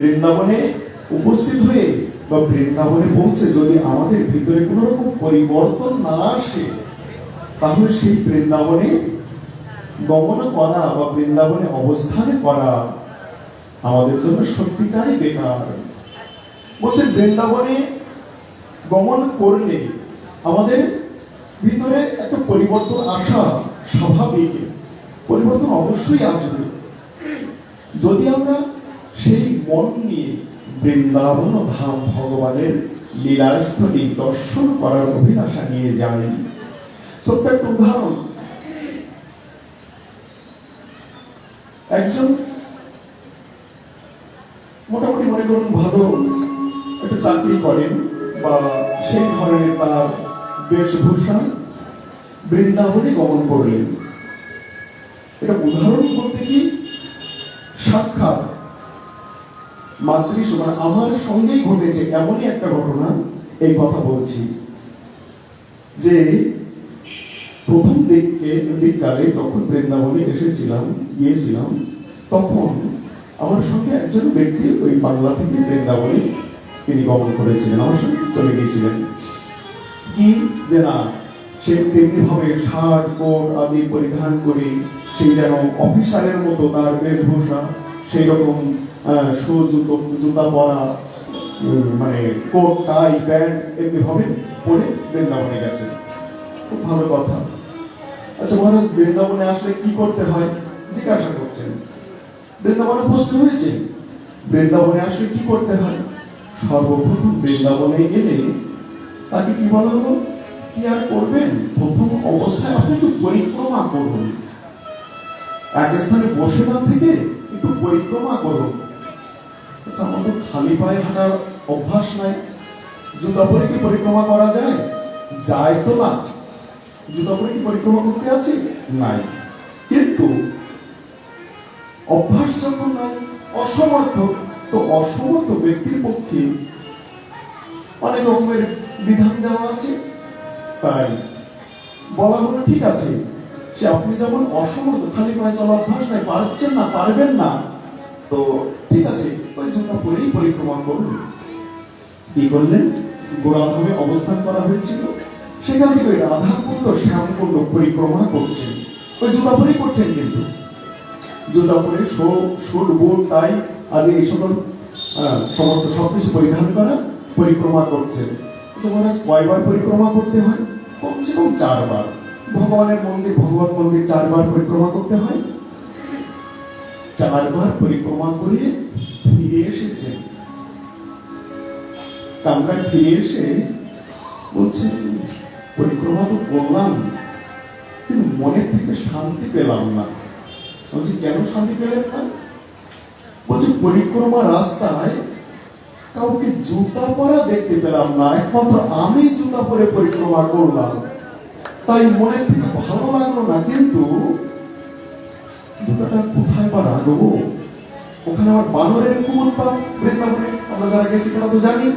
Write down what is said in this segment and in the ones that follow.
বৃন্দাবনে উপস্থিত হয়ে বা বৃন্দাবনে পৌঁছে যদি আমাদের ভিতরে কোন রকম পরিবর্তন না আসে, তাহলে সেই বৃন্দাবনে গমন করা বা বৃন্দাবনে অবস্থানে করা আমাদের জন্য সত্যিকারই বেকার। বলছে বৃন্দাবনে গমন করলে আমাদের ভিতরে একটা পরিবর্তন আসা স্বাভাবিক, পরিবর্তন অবশ্যই আসবে যদি আমরা সেই মন নিয়ে বৃন্দাবন ধাম ভগবানের লীলাস্থলী দর্শন করার অভিলাষা নিয়ে যাই। ছোট্ট একটা উদাহরণ, একজন মোটামুটি মনে করুন ভালো একটা চাকরি করেন বা সেই ধরনের তার বেশভূষা, বৃন্দাবনে গমন করলেন। এটা উদাহরণ বলতে কি সাক্ষাৎ মাতৃ মানে আমার সঙ্গেই ঘটেছে এমনই একটা ঘটনা। এই কথা বলছি যে প্রথম দিককালে যখন বৃন্দাবনে গিয়েছিলাম, তখন আমার সঙ্গে একজন ব্যক্তি ওই বাংলা থেকে বৃন্দাবনে তিনি গমন করেছিলেন, আমার সঙ্গে চলে গিয়েছিলেন। কি যে না, সে তেমনি ভাবে শার্ট কোট আদি পরিধান করে সেই যেন অফিসারের মতো তার বেশভূষা, সেই রকম জুতা পরা, মানে কোট টাই প্যান্ট এমনি ভাবে পরে বৃন্দাবনে গেছে। খুব ভালো কথা। আচ্ছা মহারাজ, বৃন্দাবনে আসলে কি করতে হয় জিজ্ঞাসা করছেন। বৃন্দাবনে উপস্থিত হয়েছে, বৃন্দাবনে আসলে কি করতে হয়? সর্বপ্রথম বৃন্দাবনে গেলে তাকে কি বলা হলো, কি আর করবেন, প্রথম অবস্থায় আপনি একটু পরিক্রমা করুন, এক স্থানে বসে না থেকে একটু পরিক্রমা করুন। আচ্ছা, আমাদের খালি পায়ে হাঁটার অভ্যাস নাই, জুতা পরে কি পরিক্রমা করা যায়? যায় তো না। জুতা পরে কি পরিক্রমা করতে আছে? নাই। কিন্তু অভ্যাস যখন নাই, অসমর্থ, তো অসমর্থ ব্যক্তির পক্ষে অনেক রকমের বিধান দেওয়া আছে। তাই বলা হলো ঠিক আছে, সে আপনি যেমন অসমর্থ, খালি পায়ে চলা অভ্যাস নাই, পারছেন না, পারবেন না, তো ঠিক আছে ওই জুতা পরেই পরিক্রমা করুন। কি করলেন? গোরাধামে অবস্থান করা হয়েছিল, সেখান থেকে ওই রাধাকুণ্ড শ্যামকুণ্ড পরিক্রমা করছেন, ওই জুতা পরেই করছেন। কিন্তু জুতা পরে শুট বুট টাই আদি এই সকল সমস্ত সবকিছু পরিধান করা পরিক্রমা করছেন। কয়বার পরিক্রমা করতে হয়? কমসে কম 4 বার। ভগবানের মন্দির, ভগবত মন্দির 4 বার পরিক্রমা করতে হয়। 4 বার পরিক্রমা করে ফিরে এসেছে। কামরায় ফিরে এসে বলছে, পরিক্রমা তো করলাম কিন্তু মনের থেকে শান্তি পেলাম না। বলছি, কেন শান্তি পেলেন না? বলছে, পরিক্রমা রাস্তায় কাউকে জুতা পরা দেখতে পেলাম না, একমাত্র আমি জুতা পরে পরিক্রমা করলাম, তাই মনের থেকে ভালো লাগলো না। কিন্তু জুতাটা কোথায় বা রাখবো? ওখানে আমার বানরের খুব উৎপাত। বৃন্দাবনে আমরা যারা গেছি তারা তো জানি,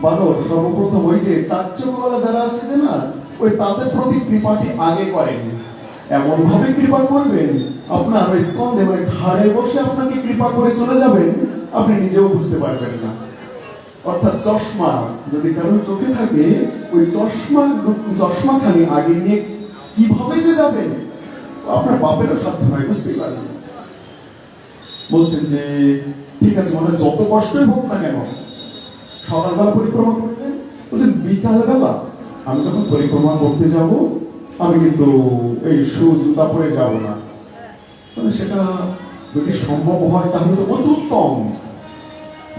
বানর সর্বপ্রথম ওই যে চারচকওয়ালা যারা আছে যে না, ওই তাদের প্রতি কৃপাটি আগে করেন। এমন ভাবে কৃপা করবেন, আপনার ওই স্কন্ধে মানে ঘাড়ে বসে আপনাকে কৃপা করে চলে যাবেন, আপনি নিজেও বুঝতে পারবেন না। অর্থাৎ চশমা যদি কারোর চোখে থাকে, ওই চশমা খালি আগে নিয়ে কিভাবে যে যাবেন, আপনার বাপেরও সাধ্য নয়, বুঝতে পারবেন। বলছেন যে ঠিক আছে, মানে যত কষ্টই হোক না কেন সকালবেলা পরিক্রমা করবেন। বলছেন বিকালবেলা আমি যখন পরিক্রমা করতে যাব, আমি কিন্তু এই জুতা পরে যাব না। মানে সেটা যদি সম্ভব হয় তাহলে তো অতি উত্তম।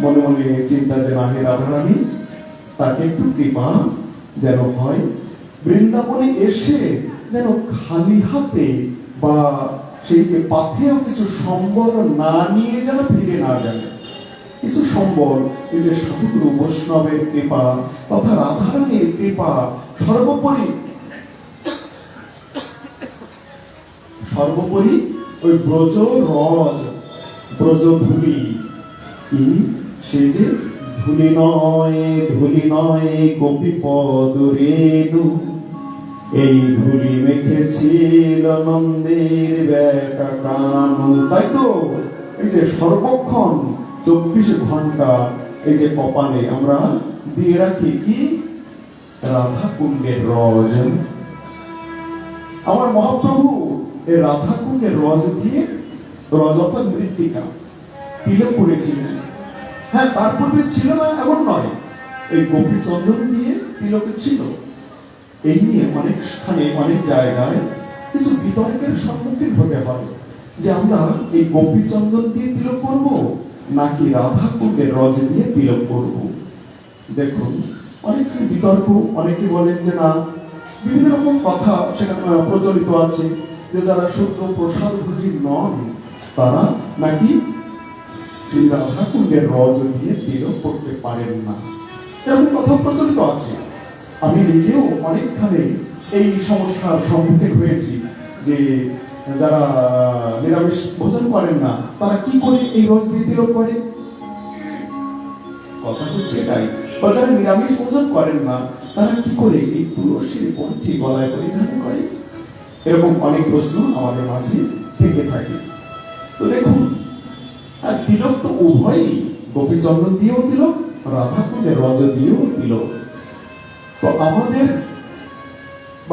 মনে মনে চিন্তা যে না, হে রাধারানী, তাকে একটু কৃপা যেন হয়, বৃন্দাবনে এসে যেন খালি হাতে বা সেই যে পাথেয় কিছু সম্বল না নিয়ে যেন ফিরে না যায়। কিছু সম্বল, এই যে সাধুগুরু বৈষ্ণবের কৃপা তথা রাধারানীর কৃপা, সর্বোপরি ওই ব্রজ রজ, ব্রজ ধুলি, কি সেই যে ধুলি নয় গোপী পদ রেণু, এই ধুলি মেখেছিল নন্দের ব্যাকা কানু। তাই তো এই যে সর্বক্ষণ 24 ঘন্টা এই যে কপালে আমরা দিয়ে রাখি কি রাধা কুণ্ডের রজ। আমার মহাপ্রভু এই রাধা কুণ্ডের রজ দিয়ে, রজ অর্থাৎ মৃত্তিকা, তিলক করেছিলেন। হ্যাঁ, তার পূর্বে ছিল না এমন নয়, এই গোপী চন্দন দিয়ে তিলক ছিল। এই নিয়ে অনেক স্থানে অনেক জায়গায় কিছু বিতর্কের সম্মুখীন হতে হয় যে আমরা এই গোপী চন্দন দিয়ে তিলক করব নাকি রাধা কুণ্ডের রজ দিয়ে তিলক করব। দেখুন, অনেক বিতর্ক, অনেকে বলেন যে না, বিভিন্ন রকম কথা সেখানে প্রচলিত আছে যে যারা শুদ্ধ প্রসাদ ভোজী নন তারা নাকি রাধা কুণ্ডের রজ দিয়ে তিলক করতে পারেন না, এরকম কথা প্রচলিত আছে। আমি নিজেও অনেকখানে এই সমস্যার সম্মুখীন হয়েছি যে যারা নিরামিষ ভোজন করেন না তারা কি করে এই রজ দিয়ে তিলক করে। কথা হচ্ছে এটাই, বা যারা নিরামিষ ভোজন করেন না তারা কি করে এই তুলসীর কণ্ঠী গলায় পরিধান করে। এরকম অনেক প্রশ্ন আমাদের মাঝে থেকে থাকে। তো দেখুন, তিলক তো উভয়ই, গোপী চন্দন দিয়েও তিলক, রাধা কুণ্ডের রজ দিয়েও তিলক। তো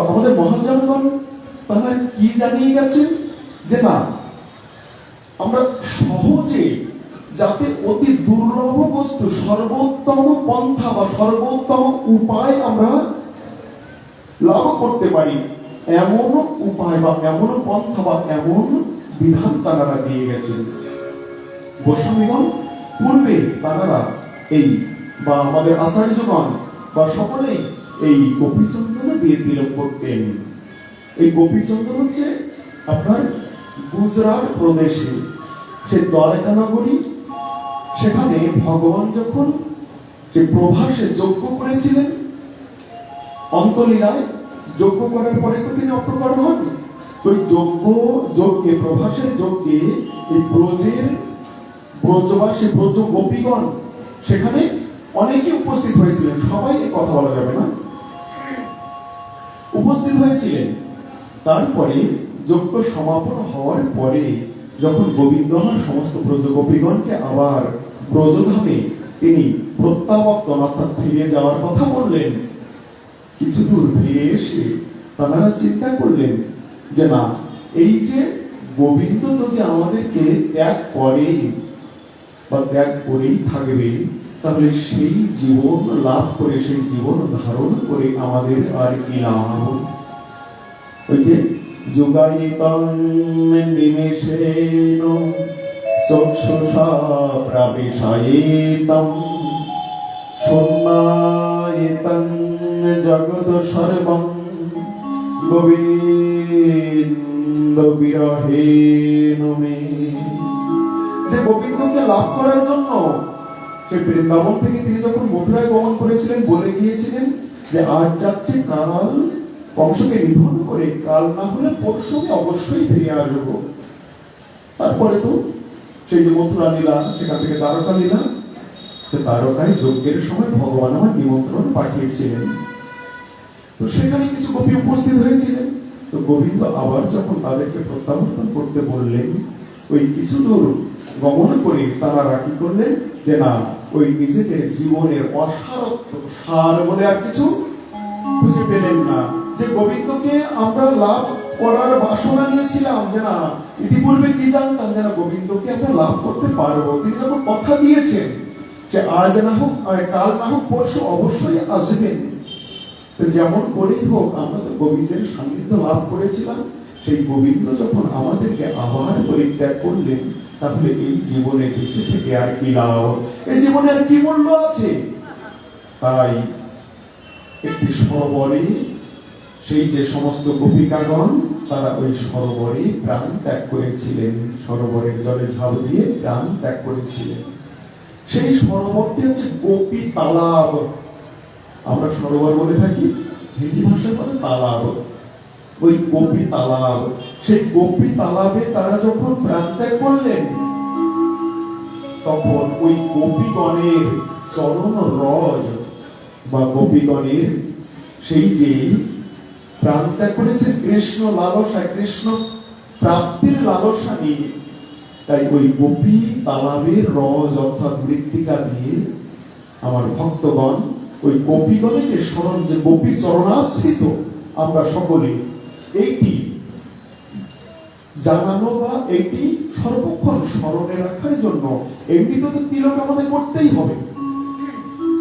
আমাদের মহাজনগণ তারা কি জানিয়ে গেছেন যে না, আমরা সহজে যাতে অতি দুর্লভ বস্তু সর্বোত্তম পন্থা বা সর্বোত্তম উপায় আমরা লাভ করতে পারি, এমন উপায় বা এমন পন্থা বা এমন বিধান তারা দিয়ে গেছেন। গোস্বামীগণ পূর্বে তারা এই বা আমাদের আচার্যগণ বা সকলেই এই গোপীচন্দন দিয়ে তিলক করতেন। এই গোপীচন্দন হচ্ছে আপনার গুজরাট প্রদেশে সে দ্বারকা নগরী, সেখানে ভগবান যখন সে প্রভাসে যজ্ঞ করেছিলেন, অন্তলীলায় যজ্ঞ করার পরে তো তিনি অপ্রকট হন। তো যজ্ঞে প্রভাসের যজ্ঞে এই ব্রজবাসী ব্রজ গোপীগণ সেখানে অনেকে উপস্থিত হয়েছিলেন, সবাই কথা বলা যাবে না, উপস্থিত হয়েছিলেন। তারপরে যজ্ঞ সমাপন হওয়ার পরে যখন গোবিন্দ সমস্ত ব্রজ গোপীগণকে আবার ব্রজধামে তিনি প্রত্যাবর্তন অর্থাৎ ফিরে যাওয়ার কথা বললেন, কিছু দূর ফিরে এসে তারা চিন্তা করলেন যে না, এই যে গোবিন্দ যদি আমাদেরকে ত্যাগ করে বা ত্যাগ করেই থাকবে, তাহলে সেই জীবন লাভ করে, সেই জীবন ধারণ করে আমাদের আর কি লাভ। ওই যে যুগায়িতং নিমেষেন চক্ষুষা প্রাবিশায়িতং শূন্যায়িতং জগৎ সর্বং গোবিন্দ বিরহেন মে। যে গোবিন্দকে লাভ করার জন্য সে বৃন্দাবন থেকে তিনি যখন মথুরায় গমন করেছিলেন, বলে গিয়েছিলেন যে আজ যাচ্ছে, কাল কংসকে নিধন করে, কাল না হলে পরশু অবশ্যই ফিরে আসবো। তারপরে তো সেই যে মথুরা লীলা, সেখান থেকে দ্বারকা লীলা, দ্বারকায় যজ্ঞের সময় ভগবান আমার নিমন্ত্রণ পাঠিয়েছিলেন। তো সেখানে কিছু গোপী উপস্থিত হয়েছিলেন। তো গোবিন্দ আবার যখন তাদেরকে প্রত্যাবর্তন করতে বললেন, ওই কিছু দূর গমন করে তারা কি করলেন যে না, ওই নিজেদের জীবনের অসারত্ব সার বলে আর কিছু খুঁজে পেলেন না। যে গোবিন্দকে আমরা লাভ করার বাসনা নিয়েছিলাম, যে না ইতিপূর্বে কি জানতাম যে না গোবিন্দকে আমরা লাভ করতে পারবো, তিনি যখন কথা দিয়েছেন যে আজ না হোক কাল না হোক পরশু অবশ্যই আসবেন, যেমন করেই হোক আমরা তো গোবিন্দের সান্নিধ্য লাভ করেছিলাম। সেই গোবিন্দ যখন আমাদেরকে আবার পরিত্যাগ করলেন, তাহলে এই জীবনে বেঁচে থেকে আর কি লাভ, এই জীবনে আর কি মূল্য আছে। তাই একটি সরোবরে সেই যে সমস্ত গোপিকাগণ তারা ওই সরোবরে প্রাণ ত্যাগ করেছিলেন, সরোবরের জলে ঝাঁপ দিয়ে প্রাণ ত্যাগ করেছিলেন। সেই সরোবরটি হচ্ছে গোপী তালাব। আমরা সরোবর বলে থাকি, হিন্দি ভাষায় বলে তালাব। ওই গোপী তালাব, সেই গোপী তালাবে তারা যখন প্রাণ ত্যাগ করলেন, তখন ওই গোপীগণের চরণ রজ বা গোপীগণের সেই যে প্রাণ ত্যাগ করেছে কৃষ্ণ লালসা, কৃষ্ণ প্রাপ্তির লালসা নিয়ে, তাই ওই গোপী তালাবের রজ অর্থাৎ মৃত্তিকা দিয়ে আমার ভক্তগণ ওই গোপীগণকে স্মরণ, যে গোপী চরণাশ্রিত আমরা সকলে, এইটি জানানো বা এইটি সর্বক্ষণ স্মরণে রাখার জন্য এমনিতে তো তিলক আমাদের করতেই হবে।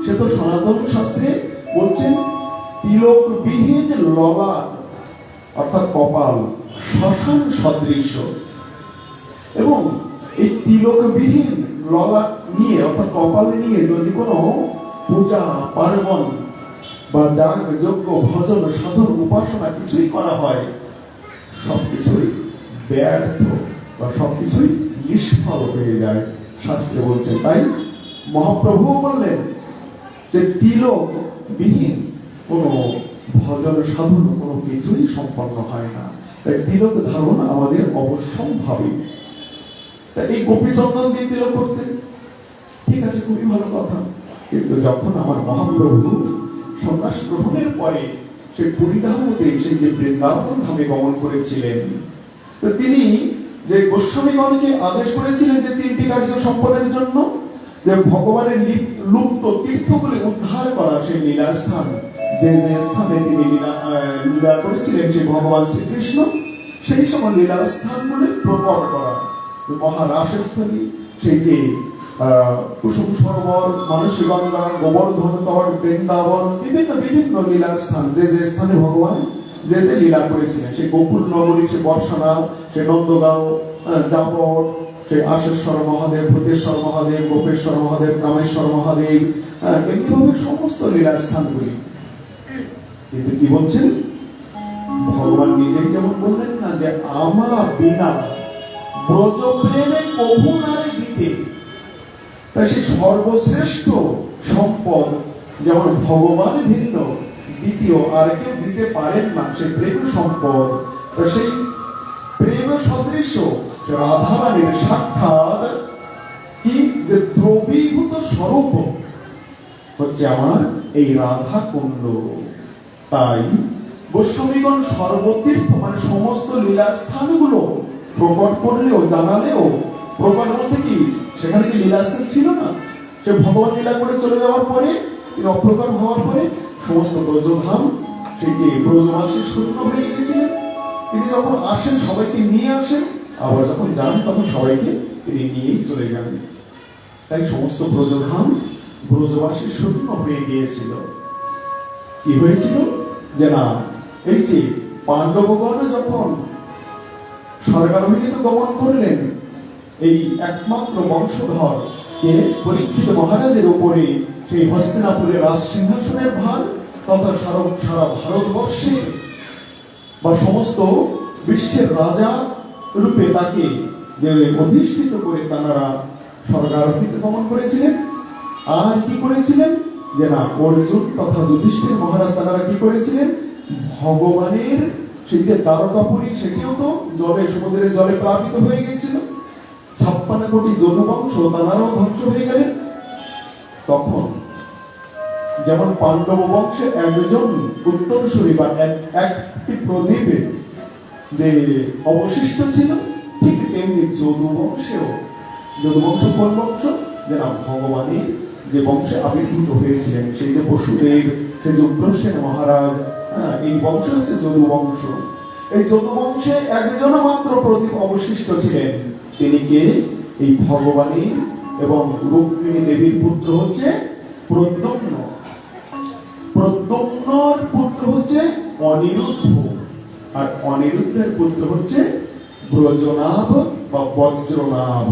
সে তো সনাতন শাস্ত্রে বলছেন তিলকবিহীন ললাট অর্থাৎ কপাল শ্মশান সদৃশ। এবং এই তিলকবিহীন ললাট নিয়ে অর্থাৎ কপাল নিয়ে যদি কোনো পূজা পার্বণ বা যাগ যজ্ঞ ভজন সাধন উপাসনা কিছুই করা হয়, সবকিছুই ব্যর্থ বা সবকিছুই নিষ্ফল হয়ে যায়, শাস্ত্রে বলছেন। তাই মহাপ্রভু বললেন যে তিলক বিহীন কোন ভজন সাধন কোনো কিছুই সম্পন্ন হয় না। তাই তিলক ধারণ আমাদের অবশ্যম্ভাবী। তাই এই গোপী চন্দন দিয়ে তিলক করতেন, ঠিক আছে, খুবই ভালো কথা। কিন্তু যখন আমার মহাপ্রভু সন্ন্যাস গ্রহণের পরে সেই পুরীধামতে, সেই যে বৃন্দাবন ধামে গমন করেছিলেন, তো তিনি যে গোস্বামীগণকে আদেশ করেছিলেন যে তিনটি কার্য সম্পন্নের জন্য, যে ভগবানের লুপ্ত তীর্থগুলি উদ্ধার করা, সেই লীলা স্থান, যে যে স্থানে তিনি লীলা করেছিলেন সেই ভগবান শ্রীকৃষ্ণ, সেই সময় লীলা স্থানগুলি প্রকট করা, মহারাসস্থলী, সেই যে কুসুম সরোবর, মানসী গঙ্গা, গোবর্ধন তট, বৃন্দাবন, বিভিন্ন বিভিন্ন লীলা স্থান, যে যে স্থানে ভগবান যে যে লীলা করেছিলেন, সেই গোকুল নগরী, সে বর্ষানাও, সে নন্দগাঁও, জাপট, সেই আশেশ্বর মহাদেব, ভূতেশ্বর মহাদেব, গোপেশ্বর মহাদেব, কামেশ্বর মহাদেব, এমনিভাবে সমস্ত লীলা স্থানগুলি। কিন্তু কি বলছেন ভগবান নিজেই যেমন বললেন না যে আমরা বিনা ব্রজ প্রেমে কভু নারে দিতে। তাই সেই সর্বশ্রেষ্ঠ সম্পদ যেমন ভগবান ভিন্ন দ্বিতীয় আর কেউ দিতে পারেন না, সেই প্রেম সম্পদ, সেই প্রেম সদৃশ রাধারানীর সাক্ষাৎ কি যে দ্রবীভূত স্বরূপ হচ্ছে আমার এই রাধা কুণ্ড। তাই গোস্বামীগণ সর্বতীর্থ মানে সমস্ত লীলা স্থানগুলো প্রকট করলেও, জানালেও, প্রকট বলতে কি সেখানে কি লীলাস্থান ছিল না? সে ভগবান লীলা করে চলে যাওয়ার পরে, তিনি অপ্রকট হওয়ার পরে সমস্ত ব্রজধাম, সেই যে ব্রজবাসী শূন্য হয়ে গেছিলেন, তিনি যখন আসেন সবাইকে নিয়ে আসেন, আবার যখন যান তখন সবাইকে তিনি নিয়েই চলে যান। তাই সমস্ত ব্রজধাম ব্রজবাসী শূন্য হয়ে গিয়েছিল। কি হয়েছিল যে না, এই যে পাণ্ডবগণ যখন স্বর্গারোহীতে গমন করলেন, এই একমাত্র বংশধর কে পরীক্ষিত মহারাজের উপরে সেই হস্তিনাপুরের রাজ সিংহাসনের ভার তথা সারা ভারতবর্ষে বা সমস্ত বিশ্বের রাজা রূপে তাকে যে অধিষ্ঠিত করে তারা স্বর্গারোহীতে গমন করেছিলেন। আর কি করেছিলেন যে না, অর্জুন তথা যুধিষ্ঠির মহারাজ তারা কি করেছিলেন, ভগবানের সেই যে দ্বারকাপুরী সেটিও তো জলে, সমুদ্রের জলে প্লাবিত হয়ে গেছিল, 56 কোটি যদুবংশ তারাও ধ্বংস হয়ে গেলেন। তখন যেমন পাণ্ডব বংশে একজন উত্তরসূরি বা একটি প্রদীপে যে অবশিষ্ট ছিল, ঠিক তেমনি যদুবংশেও, যদুবংশ কোন বংশ, যে না ভগবানের যে বংশে আবির্ভূত হয়েছিলেন, সেই যে বসুদেব, সেই যে উগ্রসেন মহারাজ, এই বংশ হচ্ছে যদুবংশ। এই যদুবংশে একজন মাত্র প্রদীপ অবশিষ্ট ছিলেন, তিনি কে, এই ভগবানের এবং রুক্মিণী দেবীর পুত্র হচ্ছে প্রদ্যুম্ন। প্রদ্যুম্নর পুত্র হচ্ছে অনিরুদ্ধ, আর অনিরুদ্ধের পুত্র হচ্ছে ব্রজনাভ বা বজ্রনাভ।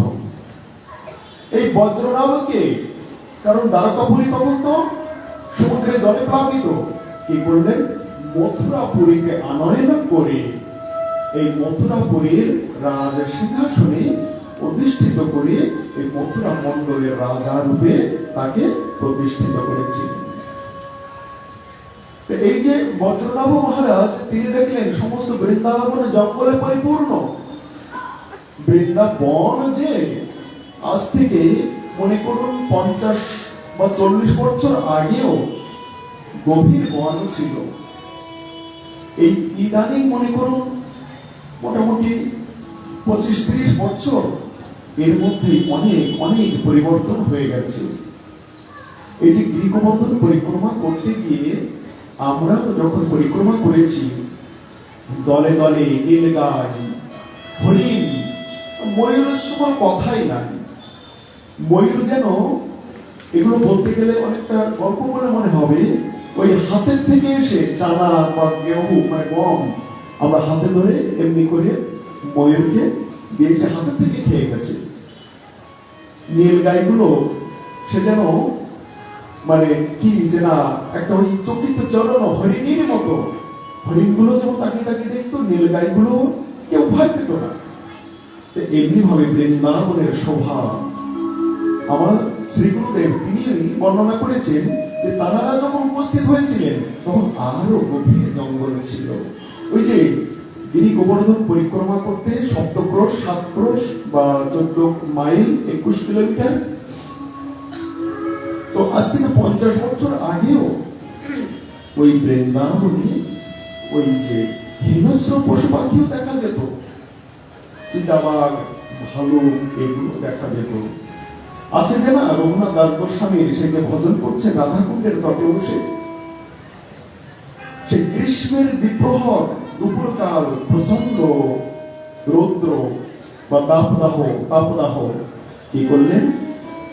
এই বজ্রনাভকে, কারণ দ্বারকাপুরী তখন তো সমুদ্রে জলে প্লাবিত, কি করলেন, মথুরাপুরীকে আনয়ন করে এই মথুরাপুরীর রাজ সিংহাসনে অধিষ্ঠিত করে এই মথুরা মণ্ডলের রাজা রূপে তাকে প্রতিষ্ঠিত করেছিলেন। এই যে বজ্রনাভ মহারাজ, তিনি দেখলেন সমস্ত বৃন্দাবন জঙ্গলে পরিপূর্ণ। বৃন্দাবন যে আজ থেকে মনে করুন 50 বা 40 বছর আগেও গভীর বন ছিল, এই ইদানিং মনে করুন মোটামুটি 25-30 বছর এর মধ্যে অনেক অনেক পরিবর্তন হয়ে গেছে। এই যে গিরিগোবর্ধন পরিক্রমা করতে গিয়ে আমরা যখন পরিক্রমা করেছি, দলে দলে নীলগাই, হরিণ, ময়ূরের তো কোনো কথাই নাই। ময়ূর যেন, এগুলো বলতে গেলে অনেকটা গল্প বলে মনে হবে, ওই হাতের থেকে এসে চানা বা গেহু মানে গম আমরা হাতে ধরে এমনি করে ময়ূরকে দিয়েছে, হাতের থেকে খেয়ে গেছে। নীল গাইগুলো সে যেন মানে কি যে না একটা ওই চকিত চরণ হরিণীর মতো, হরিণগুলো যেমন তাকিয়ে তাকিয়ে দেখতো, নীল গাইগুলো কেউ ভয় পেত না। এমনি ভাবে বৃন্দাবনের শোভা আমার শ্রী গুরুদেব তিনি বর্ণনা করেছেন যে তারা যখন উপস্থিত হয়েছিলেন তখন আরো গভীর জঙ্গল ছিল। ওই যে গিরি গোবর্ধন পরিক্রমা করতে 7 ক্রোশ 7 ক্রোশ বা 14 মাইল 21 কিলোমিটার, তো আজ থেকে 50 বছর আগেও ওই বৃন্দাবনে ওই যে হিংস্র পশু পাখিও দেখা যেত, চিতাবাঘ, ভালুক, এগুলো দেখা যেত। আছে যে না রঘুনাথ দাস গোস্বামীর সেই যে ভজন করছে রাধাকুণ্ডের তটে বসে, সেই গ্রীষ্মের দ্বিপ্রহর দুপুরকাল প্রচন্ড রৌদ্র বা তাপদাহ কি করলেন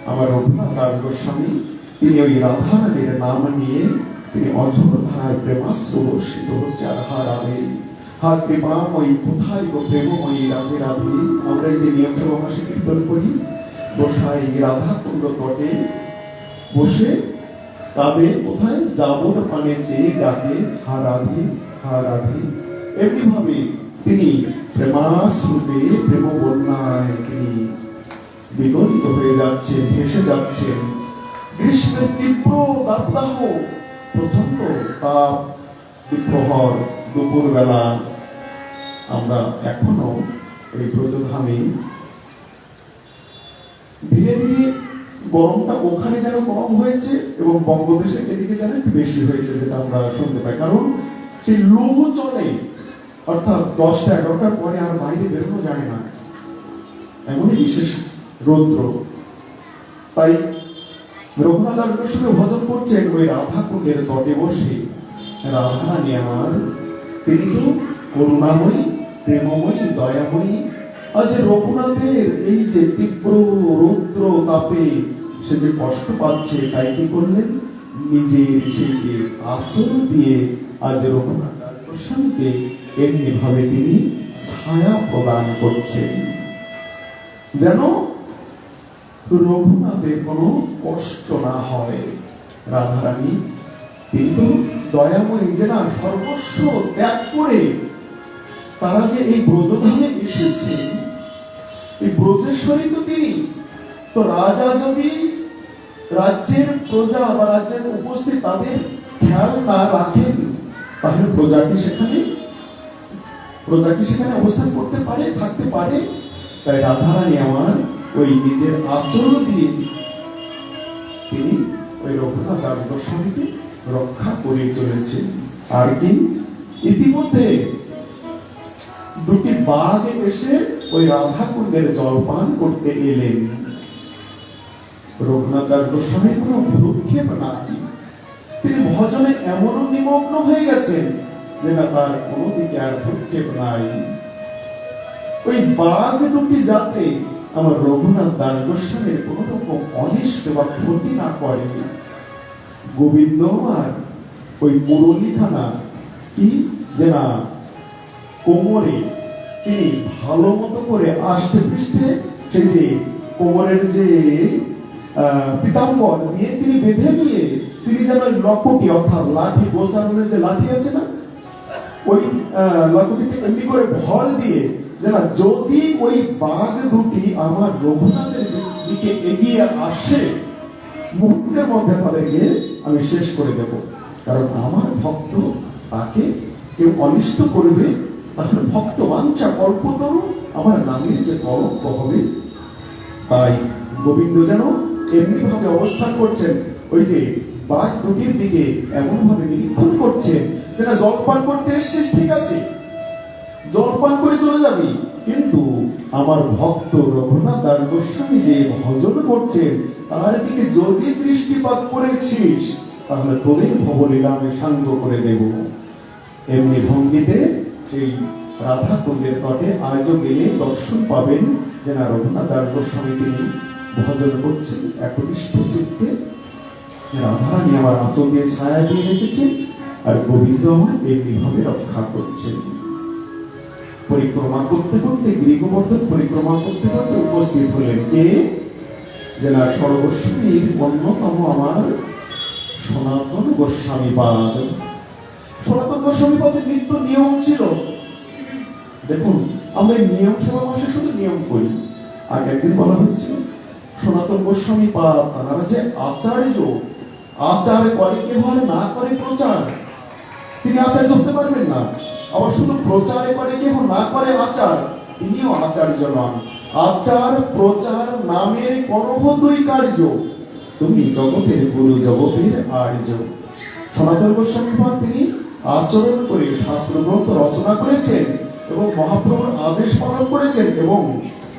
আমার রঘুনাথ দাস গোস্বামী, তিনি ওই রাধা রানীর নাম নিয়ে তিনি অঝোরধারায় প্রেমাশ্রু বর্ষিত হচ্ছে। আর হা রাধে, হা কৃপাময়ী, কোথায় গো প্রেমময়ী রাধে রাধে। আমরা এই যে নিয়ম সমাসে কীর্তন করি, গোসাই রাধা কুণ্ড তটে বসে কাঁদে, কোথায় যাবর পানে চেয়ে ডাকে হা রাধে হা রাধে। এমনি ভাবে তিনি প্রেমাশ্রুতে প্রেম বন্যায় তিনি বিগলিত হয়ে যাচ্ছেন, ভেসে যাচ্ছেন। গ্রীষ্মের তীব্র দাবদাহ, প্রচন্ড তাপ, দুঃপ্রহর দুপুর বেলা আমরা এখনো এই ব্রজধামে ধীরে ধীরে গরমটা ওখানে যেন কম হয়েছে এবং বঙ্গদেশের এদিকে যেন একটু বেশি হয়েছে, যেটা আমরা শুনতে পাই। কারণ সেই লু চলে, অর্থাৎ 10টা 11টার পরে আর বাইরে বেরোনো যায় না, এমনই বিশেষ রৌদ্র। তাই রঘুনাথ দাস গোস্বামী ভজন করছেন ওই রাধা কুণ্ডের তটে বসে। রাধা রানী আমার, তিনি তো করুণাময়ী, প্রেমময়ী, দয়াময়ী। আজ রঘুনাথের এই যে তীব্র রৌদ্র তাপে সে যে কষ্ট পাচ্ছে, তাই কি করলেন নিজের সেই যে আঁচল দিয়ে আজ রঘুনাথ দাস গোস্বামীকে এমনি ভাবে তিনি ছায়া প্রদান করছেন, যেন রঘুনাথের কোনো কষ্ট না হয়। রাধারানী তিনি তো দয়াময়ী, যে না সর্বস্ব ত্যাগ করে তারা যে এই ব্রজধামে এসেছে, এই ব্রজেশ্বরী তো তিনি। তো রাজা যদি রাজ্যের প্রজা বা রাজ্যের উপস্থিত তাদের খেয়াল না রাখেন, তাহলে প্রজা কি সেখানে অবস্থান করতে পারে, থাকতে পারে? তাই রাধারানী আমার ওই নিজের আচরণ দিয়ে তিনি ওই রঘুনাথ দাস গোস্বামীকে রক্ষা করে চলেছেন। আর কি ইতিমধ্যে 2টি বাঘ এসে ওই রাধা কুণ্ডের জলপান করতে এলেন। রঘুনাথ দাস গোস্বামীর কোনো ভ্রুক্ষেপ নাই, তিনি ভজনে এমনও নিমগ্ন হয়ে গেছেন যে না তার কোনো দিকে আর ভ্রুক্ষেপ নাই। ওই বাঘ 2টি যাতে আমার রঘুনাথ দাস গোস্বামীর কোন রকম অনিষ্ট বা ক্ষতি না করে। গোবিন্দ আর ওই মুরলীখানা কি যে না কোমরে তিনি ভালো মতো করে আষ্টে পৃষ্ঠে সেই যে কোমরের যে পিতাম্বর দিয়ে তিনি বেঁধে নিয়ে তিনি যেন লকটি অর্থাৎ লাঠি, গোচারণের যে লাঠি আছে না, ওই লকটিতে এমনি করে ভর দিয়ে যে না যদি ওই বাঘ 2টি আমার রঘুনাথের দিকে এগিয়ে আসে, মুহূর্তের মধ্যে তাদেরকে আমি শেষ করে দেব। কারণ আমার ভক্ত তাকে কেউ অনিষ্ট করবে, তাহলে ভক্ত বাঞ্ছা কল্পতরু আমার নামের যে কলঙ্ক হবে। তাই গোবিন্দ যেন এমনি ভাবে অবস্থান করছেন, ওই যে বাঘ 2টির দিকে এমন ভাবে নিরীক্ষণ করছেন যে না জলপান করতে এসছিস ঠিক আছে, জলপান করে চলে যাবি, কিন্তু আমার ভক্ত রঘুনাথ দাস গোস্বামী যে ভজন করছেন তার দিকে যদি দৃষ্টিপাত করেছিস তাহলে তোদের ভবলীলা আমি শান্ত করে দেব। এমনি ভঙ্গিতে সেই রাধা কুণ্ডের তটে আজও গেলে দর্শন পাবেন যে না রঘুনাথ দাস গোস্বামী তিনি ভজন করছেন একনিষ্ঠ চিত্তে। রাধারানী আমার আঁচল দিয়ে ছায়া দিয়ে রেখেছেন আর গোবিন্দ আমার এমনি ভাবে রক্ষা করছেন। পরিক্রমা করতে করতে গিরি গোবর্ধন পরিক্রমা করতে করতে উপস্থিত হলেন কে? যে না সর্বস্বামীর অন্যতম আমার সনাতন গোস্বামীপাদ। সনাতন গোস্বামীপাদের নিত্য নিয়ম ছিল। দেখুন আমরা নিয়ম সেবা মাসে শুধু নিয়ম করি, আর একদিন বলা হচ্ছে সনাতন গোস্বামীপাদ তারা যে আচার্য, আচার করে কে হয় না করে প্রচার, তিনি আচার্য হতে পারবেন না। আবার শুধু প্রচারে করে কেহ না করে আচার, তিনিও আচার্য নন। আচার প্রচার নামের করহ দুই কার্য, তুমি জগতের গুরু জগতের আর্য। সনাতন গোস্বামীপাদ তিনি আচরণ করে শাস্ত্র গ্রন্থ রচনা করেছেন এবং মহাপ্রভুর আদেশ পালন করেছেন এবং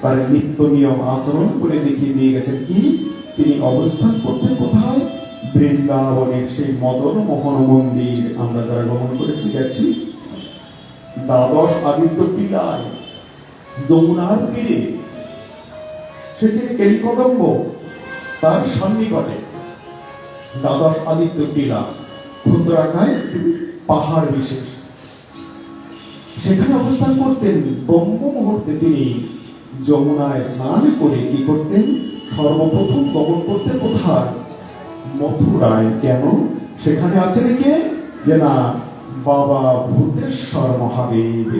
তার নিত্য নিয়ম আচরণ করে দেখিয়ে দিয়ে গেছেন। কি তিনি অবস্থান করতেন কোথায়? বৃন্দাবনের সেই মদন মোহন মন্দির আমরা যারা গমন করেছি গেছি, দ্বাদশ আদিত্য টিলায় যমুনার তীরে সে যে কেলিকদম্ব তার সন্নিকটে দ্বাদশ আদিত্য টিলা ক্ষুদ্রাকায় পাহাড় বিশেষ, সেখানে অবস্থান করতেন। ব্রহ্ম মুহূর্তে তিনি যমুনায় স্নান করে কি করতেন? সর্বপ্রথম গমন করতে কোথায়? মথুরায়। কেন? সেখানে আছেন কে? যে না বাবা ভূতেশ্বর মহাদেব।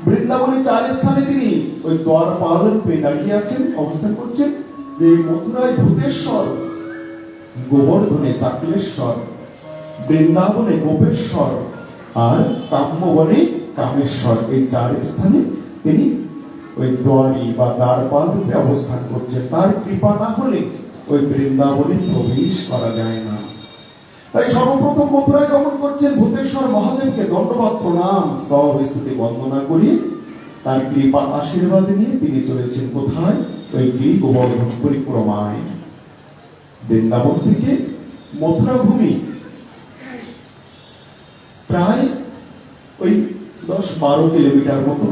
বৃন্দাবনের চার স্থানে তিনি ওই দ্বারপাল রূপে দাঁড়িয়ে আছেন, অবস্থান করছেন। যে মথুরায় ভূতেশ্বর, গোবর্ধনে চাকলেশ্বর, বৃন্দাবনে গোপেশ্বর আর কাম্যবনে কামেশ্বর, এই চার স্থানে তিনি ওই দ্বারী বা দ্বারপাল রূপে অবস্থান করছেন। তার কৃপা না হলে ওই বৃন্দাবনে প্রবেশ করা যায় না। তাই সর্বপ্রথম মথুরায় গমন করছেন। ভূতেশ্বর মহাদেবকে দণ্ডবাদ প্রণাম স্তব স্তুতি বন্দনা করি তার কৃপা আশীর্বাদ নিয়ে তিনি চলেছেন কোথায়? ওই গিরি গোবর্ধন পরিক্রমায়। বৃন্দাবন থেকে মথুরা ভূমি প্রায় ওই 10-12 কিলোমিটার মতো।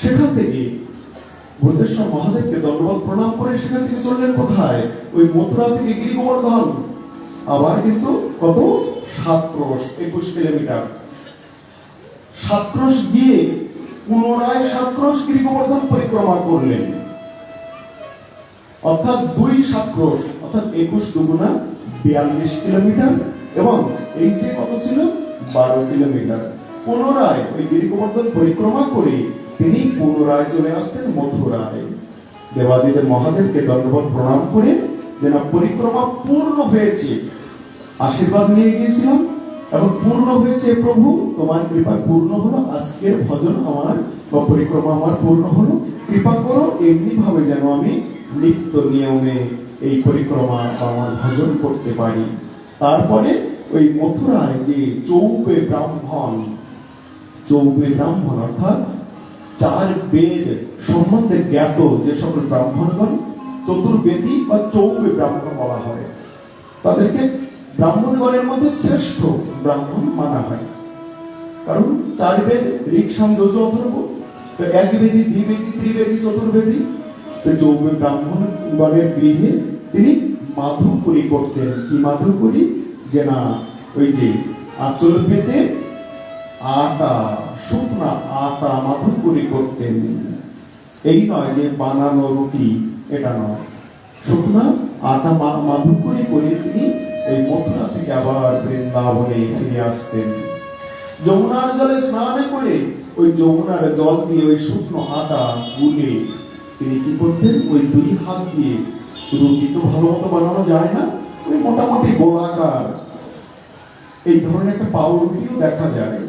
সেখান থেকে ভূতেশ্বর মহাদেবকে দণ্ডবাদ প্রণাম করে সেখান থেকে চললেন কোথায়? ওই মথুরা থেকে গিরি গোবর্ধন। আবার কিন্তু কত? 7 ক্রোশ 21 কিলোমিটার। 7 ক্রোশ গিয়ে পুনরায় 7 ক্রোশ গিরি গোবর্ধন পরিক্রমা করলেন, অর্থাৎ 2-7 ক্রোশ, অর্থাৎ 21 দুগুণা 42 কিলোমিটার এবং এই যে কত ছিল? 12 কিলোমিটার। পুনরায় ওই গিরি গোবর্ধন পরিক্রমা করে তিনি পুনরায় চলে আসতেন মথুরায়। দেবাদিদেব মহাদেবকে দণ্ডবাদ প্রণাম করে যেন পরিক্রমা পূর্ণ হয়েছে আশীর্বাদ নিয়ে গিয়েছিলাম এবং পূর্ণ হয়েছে প্রভু, তোমার কৃপা পূর্ণ হলো। আজকের ভজন আমার বা পরিক্রমা আমার পূর্ণ হলো, কৃপা করো এমনি ভাবে যেন আমি নিত্য নিয়মে এই পরিক্রমা বা আমার ভজন করতে পারি। তারপরে ওই মথুরায় যে চৌবে ব্রাহ্মণ অর্থাৎ 4 বেদ সম্বন্ধে জ্ঞাত যে সকল ব্রাহ্মণগণ, চতুর্বেদী বা চৌবে ব্রাহ্মণ বলা হয়, তাদেরকে ব্রাহ্মণগণের মধ্যে শ্রেষ্ঠ ব্রাহ্মণ মানা হয়। কারণ 4 বেদ ঋক সাম যজু অথর্ব, তো 1 বেদী 2 বেদী 3 বেদী চতুর্বেদী। তো চৌবে ব্রাহ্মণগণের গৃহে তিনি মাধুকরী করতেন। কি মাধুকরী? যে না ওই যে আঁচল পেতে আটা, শুকনা আটা মাধুকরী করতেন। এই নয় যে বানানো রুটি, এটা নয়, শুকনা আটা মাধুকরী করে তিনি এই মথুরা থেকে আবার বৃন্দাবনে ফিরে আসতেন। যমুনার জলে স্নান করে ওই যমুনার জল দিয়ে ওই শুকনো আটা গুলে তিনি কি করতেন? ওই 2 হাত দিয়ে, রুটি তো ভালো মতো বানানো যায় না, ওই মোটামুটি গোলাকার এই ধরনের একটা পাউরুটিও দেখা যায়,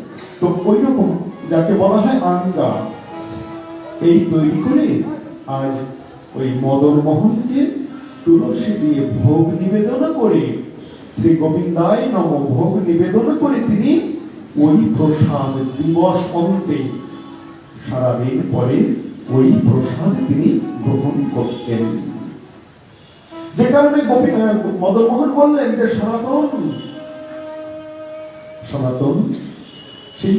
তো ওই রকম যাকে বলা হয় আঙ্গা, এই তৈরি করে আজ ওই মদন মোহনকে তুলসী দিয়ে ভোগ নিবেদন করে, শ্রী গোবিন্দায় নম ভোগ নিবেদন করে তিনি ওই প্রসাদ দিবস অন্তে সারাদিন পরে ওই প্রসাদ তিনি গ্রহণ করতেন। যে কারণে মদনমোহন বললেন যে সনাতন সনাতন সেই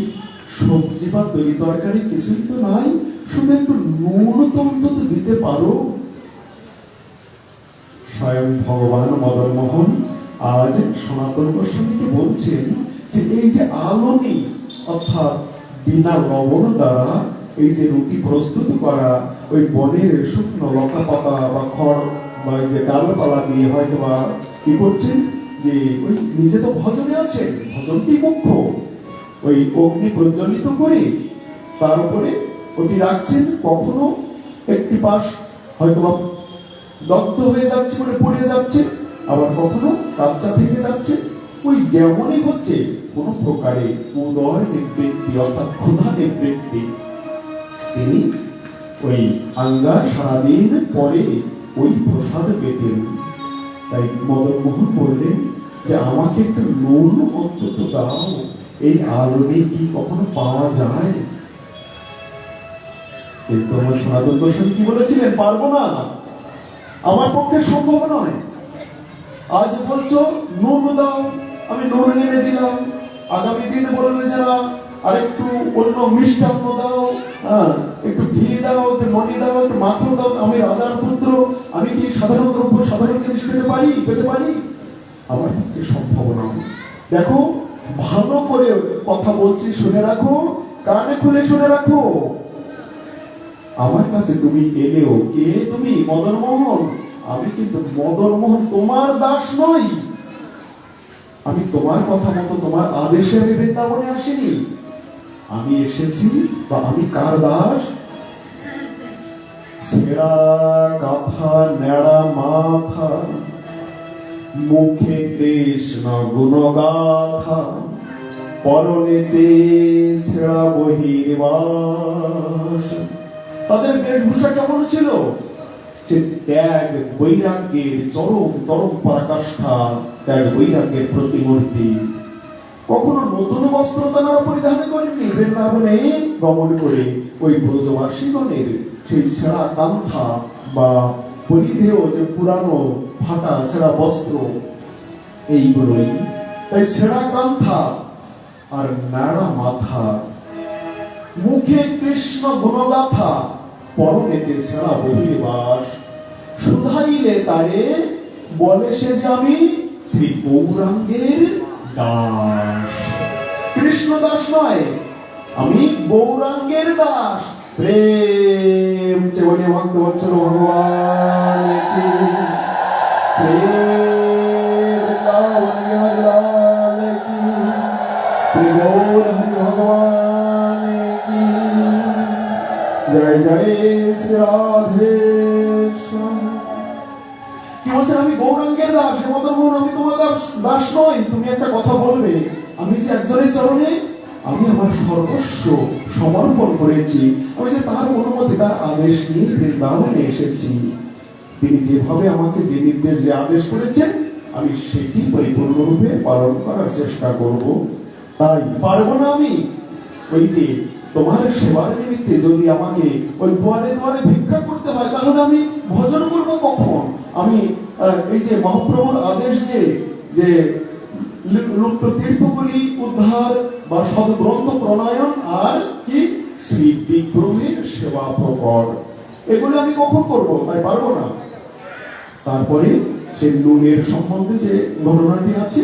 সবজি বা তরি তরকারি কিছুই তো নাই, শুধু একটু নুন তো অন্তত দিতে পারো। স্বয়ং ভগবান মদনমোহন আজ সনাতন গোস্বামীকে বলছেন যে এই যে আলনি অর্থাৎ বিনা লবণ দ্বারা এই যে রুটি প্রস্তুত করা, ওই বনের শুকনো লতা পাতা বা খড় বা এই যে ডালপালা দিয়ে হয়তো বা কি করছেন যে ওই নিজে তো ভজনে আছেন, ভজনটি মুখ্য, ওই অগ্নি প্রজ্বলিত করে তার উপরে ওটি রাখছেন। কখনো একটি পাশ হয়তো বা দগ্ধ হয়ে যাচ্ছে, মানে পড়ে যাচ্ছে, আবার কখনো কাঁচা থেকে যাচ্ছে। ওই যেমনই হচ্ছে, কোন প্রকারে উদয় নিবৃত্তি অর্থাৎ ক্ষুধা নিবৃত্তি তিনি ওই আঙ্গা সারাদিন পরে ওই প্রসাদ পেতেন। তাই মদনমোহন বললেন যে আমাকে একটু নুন অন্তত দাও, এই আলনে কি কখনো পাওয়া যায়? কিন্তু আমার সনাতন গোস্বামী কি বলেছিলেন, পারবো না, আমার পক্ষে সম্ভব নয়। আজ বলছো নুন দাও, আমি নুন এনে দিলাম, আগামী দিন বলবে যে না আরেকটু অন্য মিষ্টান্ন দাও, একটু ঘি দাও, একটু মনি দাও, একটু মাখন দাও। আমি রাজার পুত্র, আমি কি সাধারণ দ্রব্য সাধারণ জিনিস পেতে পারি? আমার পক্ষে সম্ভব নয়। দেখো ভালো করে কথা বলছি, শুনে রাখো, কানে খুলে শুনে রাখো। আমার কাছে তুমি এলেও কে তুমি? মদনমোহন। আমি কিন্তু মদনমোহন তোমার দাস নই। আমি তোমার কথা মতো তোমার আদেশে আমি বৃন্দাবনে আসিনি। আমি এসেছি বা আমি কার দাস? ছেঁড়া কাঁথা নেড়া মাথা, মুখে কৃষ্ণ গুণগাথা, পরনেতে ছেঁড়া বহির্বাস। তাদের বেশভূষা কেমন ছিল? যে ত্যাগ বৈরাগ্যের চরম তরম পরাকাষ্ঠা, ত্যাগ বৈরাগ্যের প্রতিমূর্তি। কখনো নতুন বস্ত্র তারা পরিধান করেননি। বৃন্দাবনে গমন করে ওই ব্রজবাসীগণের সেই ছেঁড়া কান্থা বা পরিধেয় যে পুরানো ফাটা ছেঁড়া বস্ত্র, এইগুলোই। তাই ছেঁড়া কান্থা আর নাড়া মাথা, মুখে কৃষ্ণ গুণগাথা, পরনেতে ছেঁড়া বহির্বাস। শুধাইলে তারে বলে সে যে আমি শ্রী গৌরাঙ্গের দাস। কৃষ্ণ দাস নয়, আমি গৌরাঙ্গের দাস। প্রেম চেবনে ভক্ত বৎসল ভগবান কি, শ্রী বৃন্দাবন কি, শ্রী গৌর হরি ভগবান কি, জয় জয় শ্রী রাধে। কি বলছেন? আমি গৌরাঙ্গের দাস। মদনমোহন, আমি তোমার দাস নই। তুমি একটা কথা বলবে, আমি যে একজনের চরণে আমি আমার সর্বস্ব সমর্পণ করেছি, আমি যে তার অনুমতি তার আদেশ নিয়ে বৃন্দাবনে এসেছি। তিনি যেভাবে আমাকে যে নির্দেশ যে আদেশ করেছেন, আমি সেটি পরিপূর্ণরূপে পালন করার চেষ্টা করব। তাই পারবো না আমি ওই যে তোমার সেবার নিমিত্তে যদি আমাকে ওই দুয়ারে দুয়ারে ভিক্ষা করতে হয়, তাহলে আমি ভজন করব কখন? আমি এই যে মহাপ্রভুর আদেশ যে লুপ্ত তীর্থগুলি উদ্ধার বা সদগ্রন্থ প্রণয়ন আর কি শ্রী বিগ্রহের সেবা প্রকট, এগুলো আমি কখন করব? তাই পারবো না। তারপরে সেই নুনের সম্বন্ধে যে ঘটনাটি আছে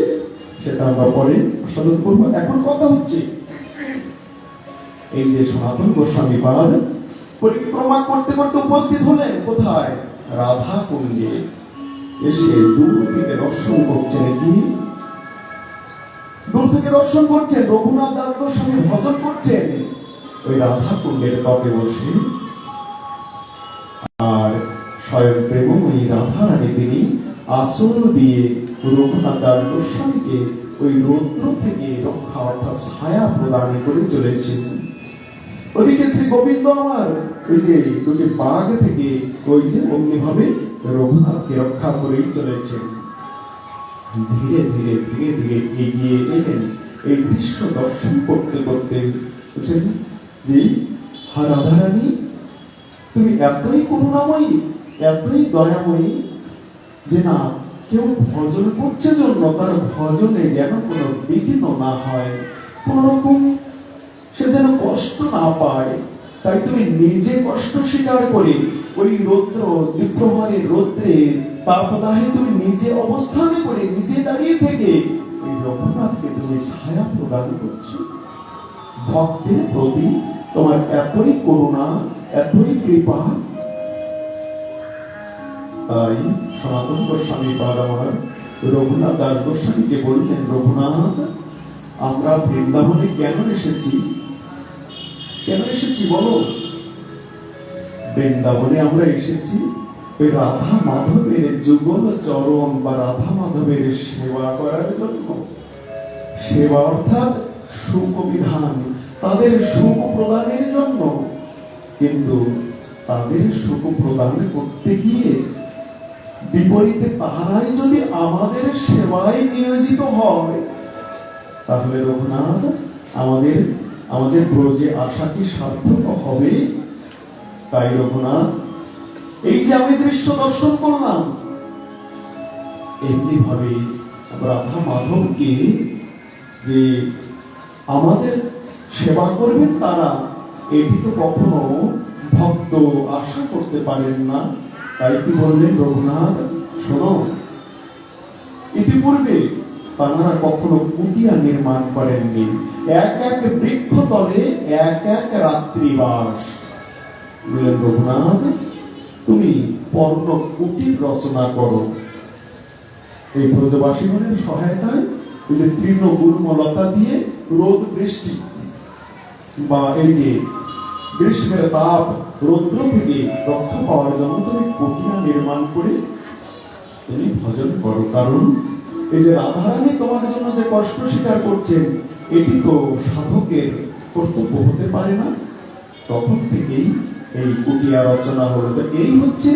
সেটা আমরা পরে সাধন করবো। এখন কথা হচ্ছে এই যে সনাতন গোস্বামী পাদ পরিক্রমা করতে করতে উপস্থিত হলেন কোথায়? রাধা কুণ্ডে। এসে দূর থেকে দর্শন করছেন, কি দূর থেকে দর্শন করছেন রঘুনাথ দাস গোস্বামী ভজন করছেন ওই রাধা কুণ্ডের তটে বসে। আর স্বয়ং প্রেমময়ী রাধা রানী তিনি আচল দিয়ে রঘুনাথ দাস গোস্বামীকে ওই রৌদ্র থেকে রক্ষা অর্থাৎ ছায়া প্রদান করে চলেছেন। ওদিকে শ্রী গোবিন্দ আমার ওই যে দুটি বাঘ থেকে ওই যে অগ্নিভাবে রঘুনাথকে রক্ষা করেই চলেছেন। ধীরে ধীরে ধীরে ধীরে এগিয়ে এলেন। এই দৃশ্য দর্শন করতে করতে বুঝছেন যে হ্যাঁ রাধারানী, তুমি এতই করুণাময়ী, এতই দয়াময়ী যে না কেউ ভজন করছে জন্য তার ভজনে যেন কোনো বিঘ্ন না হয়, কোন রকম সে যেন কষ্ট না পায়। তাই তুমি নিজে কষ্ট স্বীকার করে ওই রৌদ্র দ্বিপ্রহরের রৌদ্রের তাপদাহে তুমি নিজে অবস্থানে করে নিজে দাঁড়িয়ে থেকে ওই রঘুনাথকে তুমি ছায়া প্রদান করছো। ভক্তের প্রতি তোমার এতই করুণা, এতই কৃপা। তাই সনাতন গোস্বামী পাদ আমার রঘুনাথ দাস গোস্বামীকে বললেন, রঘুনাথ, আমরা বৃন্দাবনে কেন এসেছি? কেন এসেছি বলো? বৃন্দাবনে আমরা এসেছি ওই রাধা মাধবের যুগল চরণ বা রাধা মাধবের সেবা করার জন্য। সেবা অর্থাৎ সুখ বিধান, তাদের সুখ প্রদানের জন্য। কিন্তু তাদের সুখ প্রদান করতে গিয়ে বিপরীতে তাহারাই যদি আমাদের সেবায় নিয়োজিত হয়, তাহলে রঘুনাথ আমাদের ব্রজে আশা কি সার্থক হবে? তাই রঘুনাথ, এই যে আমি দৃশ্য দর্শন করলাম, এমনি ভাবে রাধা মাধবকে যে আমাদের সেবা করবেন তারা, এটি তো কখনো ভক্ত আশা করতে পারেন না। তাই কি বললেন রঘুনাথ, শোনো, ইতিপূর্বে তারা কখনো কুটিয়া নির্মাণ করেননি, এক এক বৃক্ষ তলে এক এক রাত্রিবাস। বললেন রঘুনাথ, তুমি পর্ণ কুটির রচনা করো। এই ব্রজবাসীগণের সহায়তায় ওই যে তৃণগুল্মলতা দিয়ে রোদ বৃষ্টি বা এই যে গ্রীষ্মের তাপ রৌদ্র থেকে রক্ষা পাওয়ার জন্য তুমি কুটিয়া নির্মাণ করে তুমি ভজন করো। কারণ এই যে রাধারানী তোমার জন্য যে কষ্ট স্বীকার করছেন, এটি তো সাধকের কর্তব্য হতে পারে না। তখন থেকেই এই কুটিয়া রচনা হলো। তো এই হচ্ছে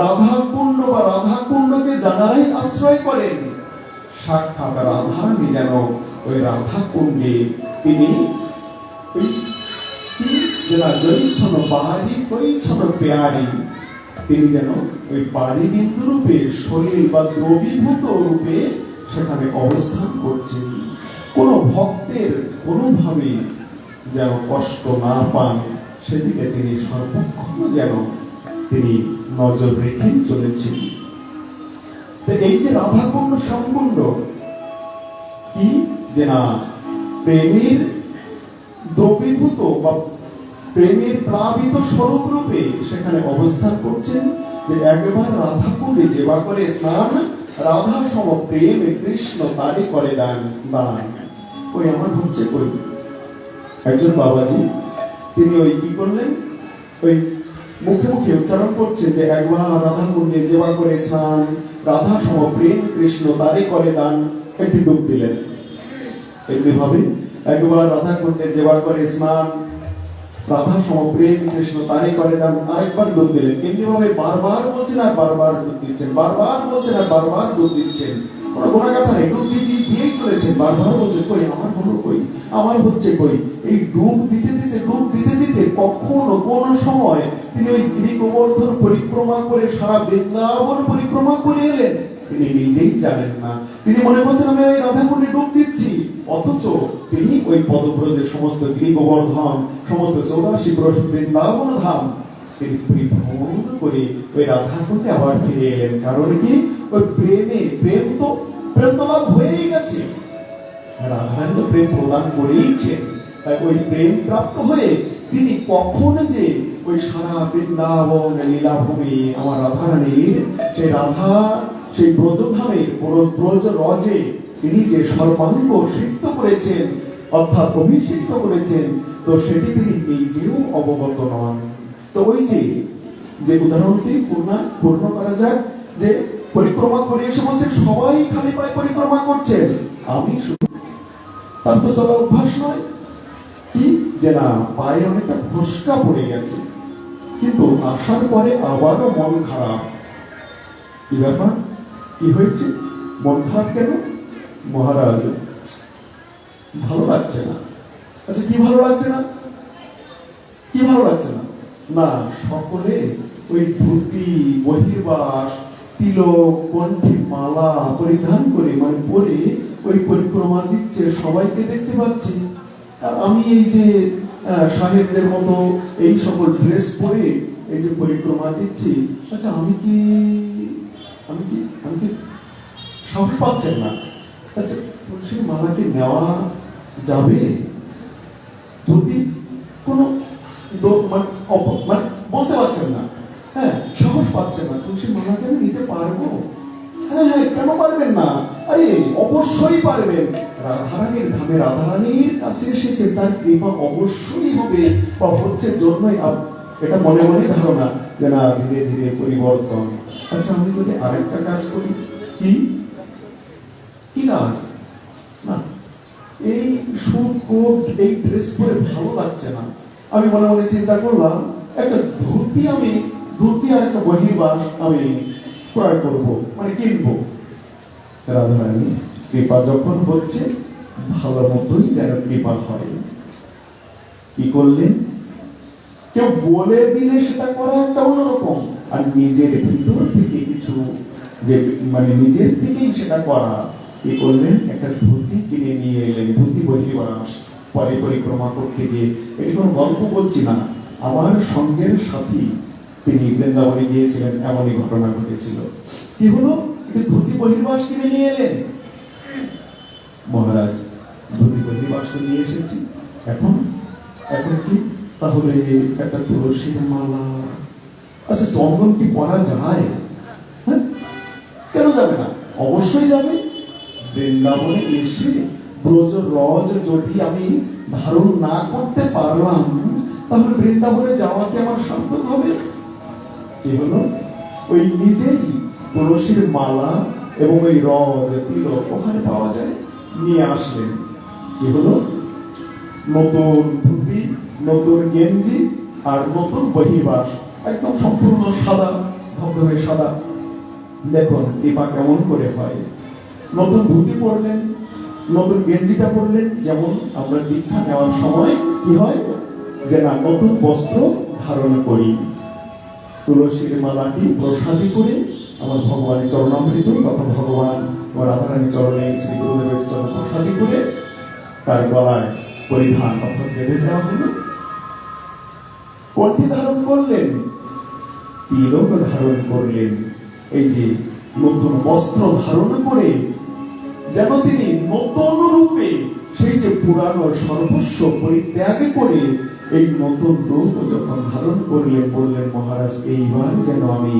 রাধা কুণ্ড বা রাধা কুণ্ডকে যারাই আশ্রয় করেন, সাক্ষাৎ রাধারানী যেন ওই রাধা কুণ্ডে তিনি ওই কি যারা জৈছন বাহারি পরিচ্ছন্ন পেয়ারি, তিনি যেন ওই পারি বিন্দু রূপে শরীর বা দ্রবীভূত রূপে সেখানে অবস্থান করছেন। কোন ভক্তের কোনোভাবে যেন কষ্ট না পান, সেদিকে তিনি সর্বক্ষণ যেন তিনি নজর রেখে চলেছেন। এই যে রাধাকুণ্ড সম্পূর্ণ কি যে না প্রেমের দ্রবীভূত বা প্রেমের প্লাবিত স্বরূপ রূপে সেখানে অবস্থান করছেন। যে একবার রাধা কুণ্ডে যেবা করে স্নান, রাধা সম প্রেম কৃষ্ণ তারে করে দান। ওই আমার হচ্ছে কই একজন বাবাজি, তিনি ওই কি করলেন, ওই মুখে মুখে উচ্চারণ করছেন যে একবার রাধা কুণ্ডে যেবা করে স্নান, রাধা সম প্রেম কৃষ্ণ তারে করে দান। একটি ডুব দিলেন। এমনি ভাবে একবার রাধা কুণ্ডে যেবা করে স্নান, রাধা সম প্রেম কৃষ্ণ তারে করে দান, আরেকবার ডুব দিলেন। এমনি ভাবে বারবার বলছেন আর বারবার ডুব দিচ্ছেন, বারবার বলছেন আর বারবার ডুব দিচ্ছেন। কোনো গোনা কথা নেই, ডুব দিয়েই চলেছেন। বারবার বলছেন কই আমার হলো কই, আমার হচ্ছে কই। এই ডুব দিতে দিতে কখনো কোন সময় তিনি ওই গিরি গোবর্ধন পরিক্রমা করে সারা বৃন্দাবন পরিক্রমা করে এলেন, তিনি নিজেই জানেন না। তিনি মনে করছেন আমি ওই রাধা কুণ্ডে ডুব দিচ্ছি, অথচ তিনি ওই পদব্রজের সমস্ত গিরি গোবর্ধন, সমস্ত 84 বৃন্দাবন ধাম তিনি পরিভ্রমণ করে ওই রাধা কুণ্ডে আবার ফিরে এলেন। কারণ কি, ওই প্রেম তো লাভ হয়েই গেছে, রাধারানী তো প্রেম প্রদান করেইছেন। তাই ওই প্রেম প্রাপ্ত হয়ে তিনি কখন যে ওই সারা বৃন্দাবন লীলাভূমি আমার রাধারানীর সেই রাধা সেই ব্রজধামের ব্রজ রজে তিনি যে সর্বাঙ্গ সিদ্ধ করেছেন অর্থাৎ অভিষিক্ত করেছেন, তো সেটি তিনি নিজেও অবগত নন। তো ওই যে উদাহরণটি পূর্ণ করা যায়, যে পরিক্রমা করে এসে বলছেন সবাই খালি পায়ে পরিক্রমা করছেন, আমি শুধু, তার তো চলা অভ্যাস নয়। কি যে না পায়ে অনেকটা ফসকা পড়ে গেছে, কিন্তু আসার পরে আবারও মন খারাপ। কি ব্যাপার, কি হয়েছে, মন খারাপ কেন? মহারাজ ভালো লাগছে না। আচ্ছা কি ভালো লাগছে না, কি কি ভালো লাগছে না? না, সকলে ওই ধুতি, বহির্বাস, তিলক, কণ্ঠে মালা পরিধান করে মানে পরে ওই পরিক্রমা দিচ্ছে, সবাইকে দেখতে পাচ্ছি। আর আমি এই যে সাহেবদের মতো এই সকল ড্রেস পরে এই যে পরিক্রমা দিচ্ছি, আচ্ছা আমি কি আমি কি আমি কি সাহস পাচ্ছেন না? আচ্ছা, তুলসীর মালাকে নেওয়া যাবে? যদি কোনো মানে বলতে পারছেন না, হ্যাঁ, সাহস পাচ্ছেন না, তুলসীর মালাকে আমি নিতে পারবো? হ্যাঁ হ্যাঁ, কেন পারবেন না? আরে অবশ্যই পারবেন। রাধারানীর ধামে রাধারানীর কাছে এসেছে, তার কৃপা অবশ্যই হবে বা হচ্ছে জন্যই এটা মনে মনে ধারণা যে না, ধীরে ধীরে পরিবর্তন। আচ্ছা, আমি যদি আরেকটা কাজ করি, কি কি কাজ? না, এই স্যুট কোট এই ড্রেস পরে ভালো লাগছে না। আমি মনে মনে চিন্তা করলাম, একটা ধুতি আর একটা বহির্বাস আমি ক্রয় করবো, মানে কিনবো। রাধারানী কৃপা যখন হচ্ছে, ভালো মতোই যেন কৃপা হয়। কি করলেন? কেউ বলে দিলে সেটা করা একটা অন্যরকম, আর নিজের ভিতর থেকে কিছু যে মানে নিজের থেকেই সেটা করা। কি করলেন? একটা ধুতি কিনে নিয়ে এলেন, ধুতি বহির্বাস পরে পরিক্রমা করতে গিয়ে। এটি কোনো গল্প বলছি না, আমার সঙ্গের সাথী তিনি বৃন্দাবনে গিয়েছিলেন, এমনই ঘটনা ঘটেছিল। কি হলো? ধুতি বহির্বাস কিনে নিয়ে এলেন। মহারাজ, ধুতি বহির্বাস নিয়ে এসেছি, এখন এখন কি তাহলে একটা তুলসীর মালা, আচ্ছা চন্দন কি পরা যায়? হ্যাঁ, কেন যাবে না? অবশ্যই যাবে। বৃন্দাবনে এসে ব্রজ রজ যদি আমি ধারণ না করতে পারলাম, তাহলে বৃন্দাবনে যাওয়া কি আমার সার্থক হবে? কি হলো? ওই নিজেই তুলসীর মালা এবং ওই রজ তিলক ওখানে পাওয়া যায়, নিয়ে আসলেন। কি হলো? নতুন ধুতি, নতুন গেঞ্জি আর নতুন বহির্বাস, একদম সম্পূর্ণ সাদা, ধবধবে সাদা। দেখুন কৃপা কেমন করে হয়। নতুন ধুতি পরলেন, নতুন গেঞ্জিটা পরলেন, যেমন আমরা দীক্ষা নেওয়ার সময় কি হয় যে না, নতুন বস্ত্র ধারণ করি। তুলসীর মালাটি প্রসাদী করে আমার ভগবানের চরণামৃত তথা ভগবান ও রাধারানী চরণে শ্রী গুরুদেবের চরণ প্রসাদী করে তার গলায় পরিধান অর্থাৎ বেঁধে দেওয়া হলো। কণ্ঠে ধারণ করলেন, তিলক ধারণ করলেন। এই যে নতুন বস্ত্র ধারণ করে যেন তিনি নতুন রূপে সেই যে পুরানো সর্বস্ব পরিত্যাগ করে এই নতুন রূপ যখন ধারণ করলেন, বললেন মহারাজ, এইবার যেন আমি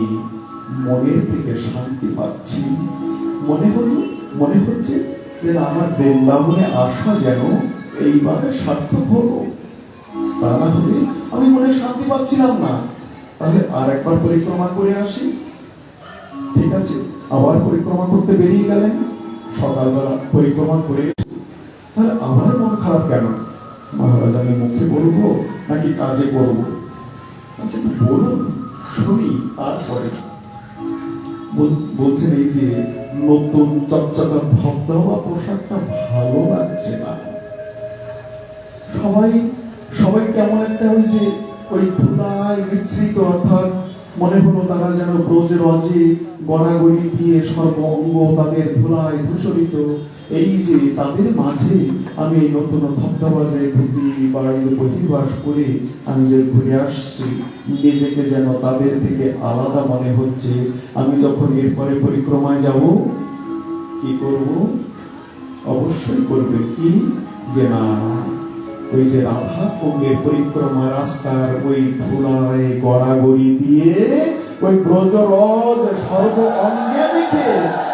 মনের থেকে শান্তি পাচ্ছি। মনে হচ্ছে যে আমার বৃন্দাবনে আসা যেন এইবারে সার্থক হলো। তা না হলে আমি মনে শান্তি পাচ্ছিলাম না। তাহলে আর একবার পরিক্রমা করে আসি। ঠিক আছে, আবার পরিক্রমা করতে বেরিয়ে গেলেন। সকালবেলা পরিক্রমা করে তাহলে আমার মন খারাপ কেন? মহারাজ, আমি মুখে বলবো নাকি কাজে করবো? আচ্ছা বলুন, শুনি। তারপরে বলছেন এই যে নতুন চকচকা ধবধবা পোশাকটা ভালো লাগছে না। সবাই কেমন একটা ওই ধুলায় মিশ্রিত, অর্থাৎ মনে হলো তারা যেন ব্রজের অজে গড়াগড়ি দিয়ে সর্ব অঙ্গ তাদের ধুলায় ধূসরিত। এই যে তাদের মাঝে আমি এই নতুন ধবধবা যে ধুতি বা এই যে বহির্বাস করে আমি যে ঘুরে আসছি, নিজেকে যেন তাদের থেকে আলাদা মনে হচ্ছে। আমি যখন এরপরে পরিক্রমায় যাব, কি করব? অবশ্যই করবে কি যে না, ওই যে রাধা কুণ্ডের পরিক্রমা রাস্তার ওই ধুলায় গড়াগড়ি দিয়ে ওই ব্রজরজ সর্ব অঙ্গে লিখে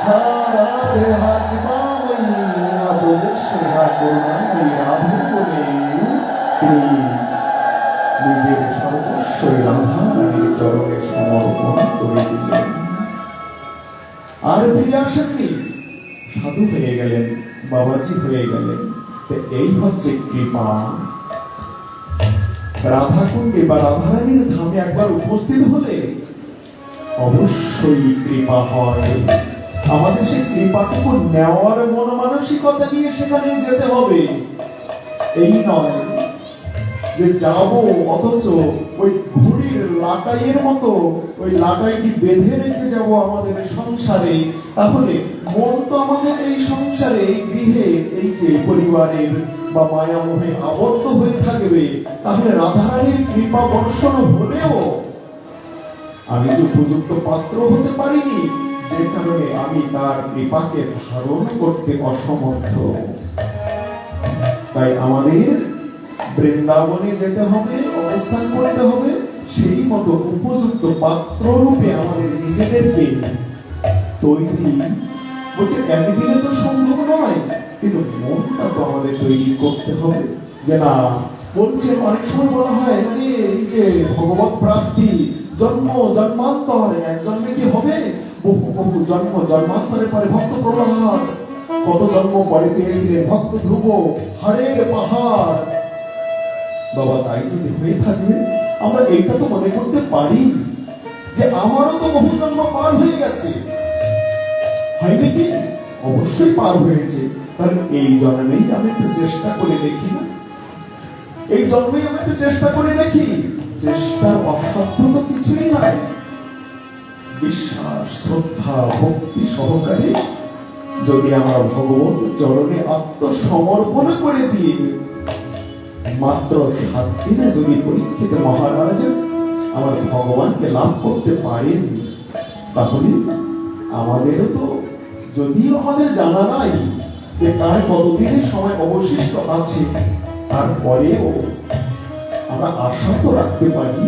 রাধে রাধে নিজের সর্বস্বই রাধা রানীর চরণে সমর্পণ করে দিলেন। আর ফিরে আসেননি, সাধু হয়ে গেলেন, বাবাজি হয়ে গেলেন। এই হচ্ছে কৃপা। রাধাকুণ্ডে বা রাধারানীর ধামে একবার উপস্থিত হলে অবশ্যই কৃপা হয়। আমাদের সেই কৃপাটুকু নেওয়ার মন মানসিকতা নিয়ে সেখানে যেতে হবে, এই নয় যে যাব, অথচ ওই ঘুড়ির লাটাইয়ের মতো ওই লাটাইটি বেঁধে রেখে যাব আমাদের সংসারে। তাহলে মন তো আমাদের এই সংসারে, এই গৃহে, এই যে পরিবারের বা মায়ামোহে আবদ্ধ হয়ে থাকবে। তাহলে রাধারানীর কৃপা বর্ষণ হলেও আমি যে উপযুক্ত পাত্র হতে পারিনি, যে কারণে আমি তার কৃপাকে ধারণ করতে অসমর্থ। তাই আমাদের বৃন্দাবনে যেতে হবে, অবস্থান করতে হবে, সেই মতো উপযুক্ত পাত্র রূপে আমাদের নিজেদেরকে তৈরি বলছে। একদিনে তো সম্ভব নয়, কিন্তু মনটা তো আমাদের তৈরি করতে হবে। যে না, বলছে অনেক সময় বলা হয় মানে এই যে ভগবত প্রাপ্তি জন্ম জন্মান্তর, এক জন্মে কি হবে? বহু বহু জন্ম জন্মান্তরের পরে ভক্ত প্রহ্লাদ কত জন্ম পরে পেয়েছিলেন, ভক্ত ধ্রুব হাড়ের পাহাড়। বাবা, তাই যদি হয়ে থাকবে, আমরা এইটা তো মনে করতে পারি যে আমারও তো বহু জন্ম পার হয়ে গেছে। হয়নি কি? অবশ্যই পার হয়েছে। তাহলে এই জন্মেই আমি একটু চেষ্টা করে দেখি না? এই জন্মেই আমি একটু চেষ্টা করে দেখি। চেষ্টার অসাধ্য তো কিছুই নাই। বিশ্বাস, শ্রদ্ধা, ভক্তি সহকারে যদি আমরা ভগবত চরণে আত্মসমর্পণ করে দিয়ে মাত্র 7 দিনে যদি পরীক্ষিত মহারাজ আমার ভগবানকে লাভ করতে পারেন, তাহলে আমাদেরও তো, যদিও আমাদের জানা নাই যে তার কতদিনের সময় অবশিষ্ট আছে, তারপরেও আমরা আশা তো রাখতে পারি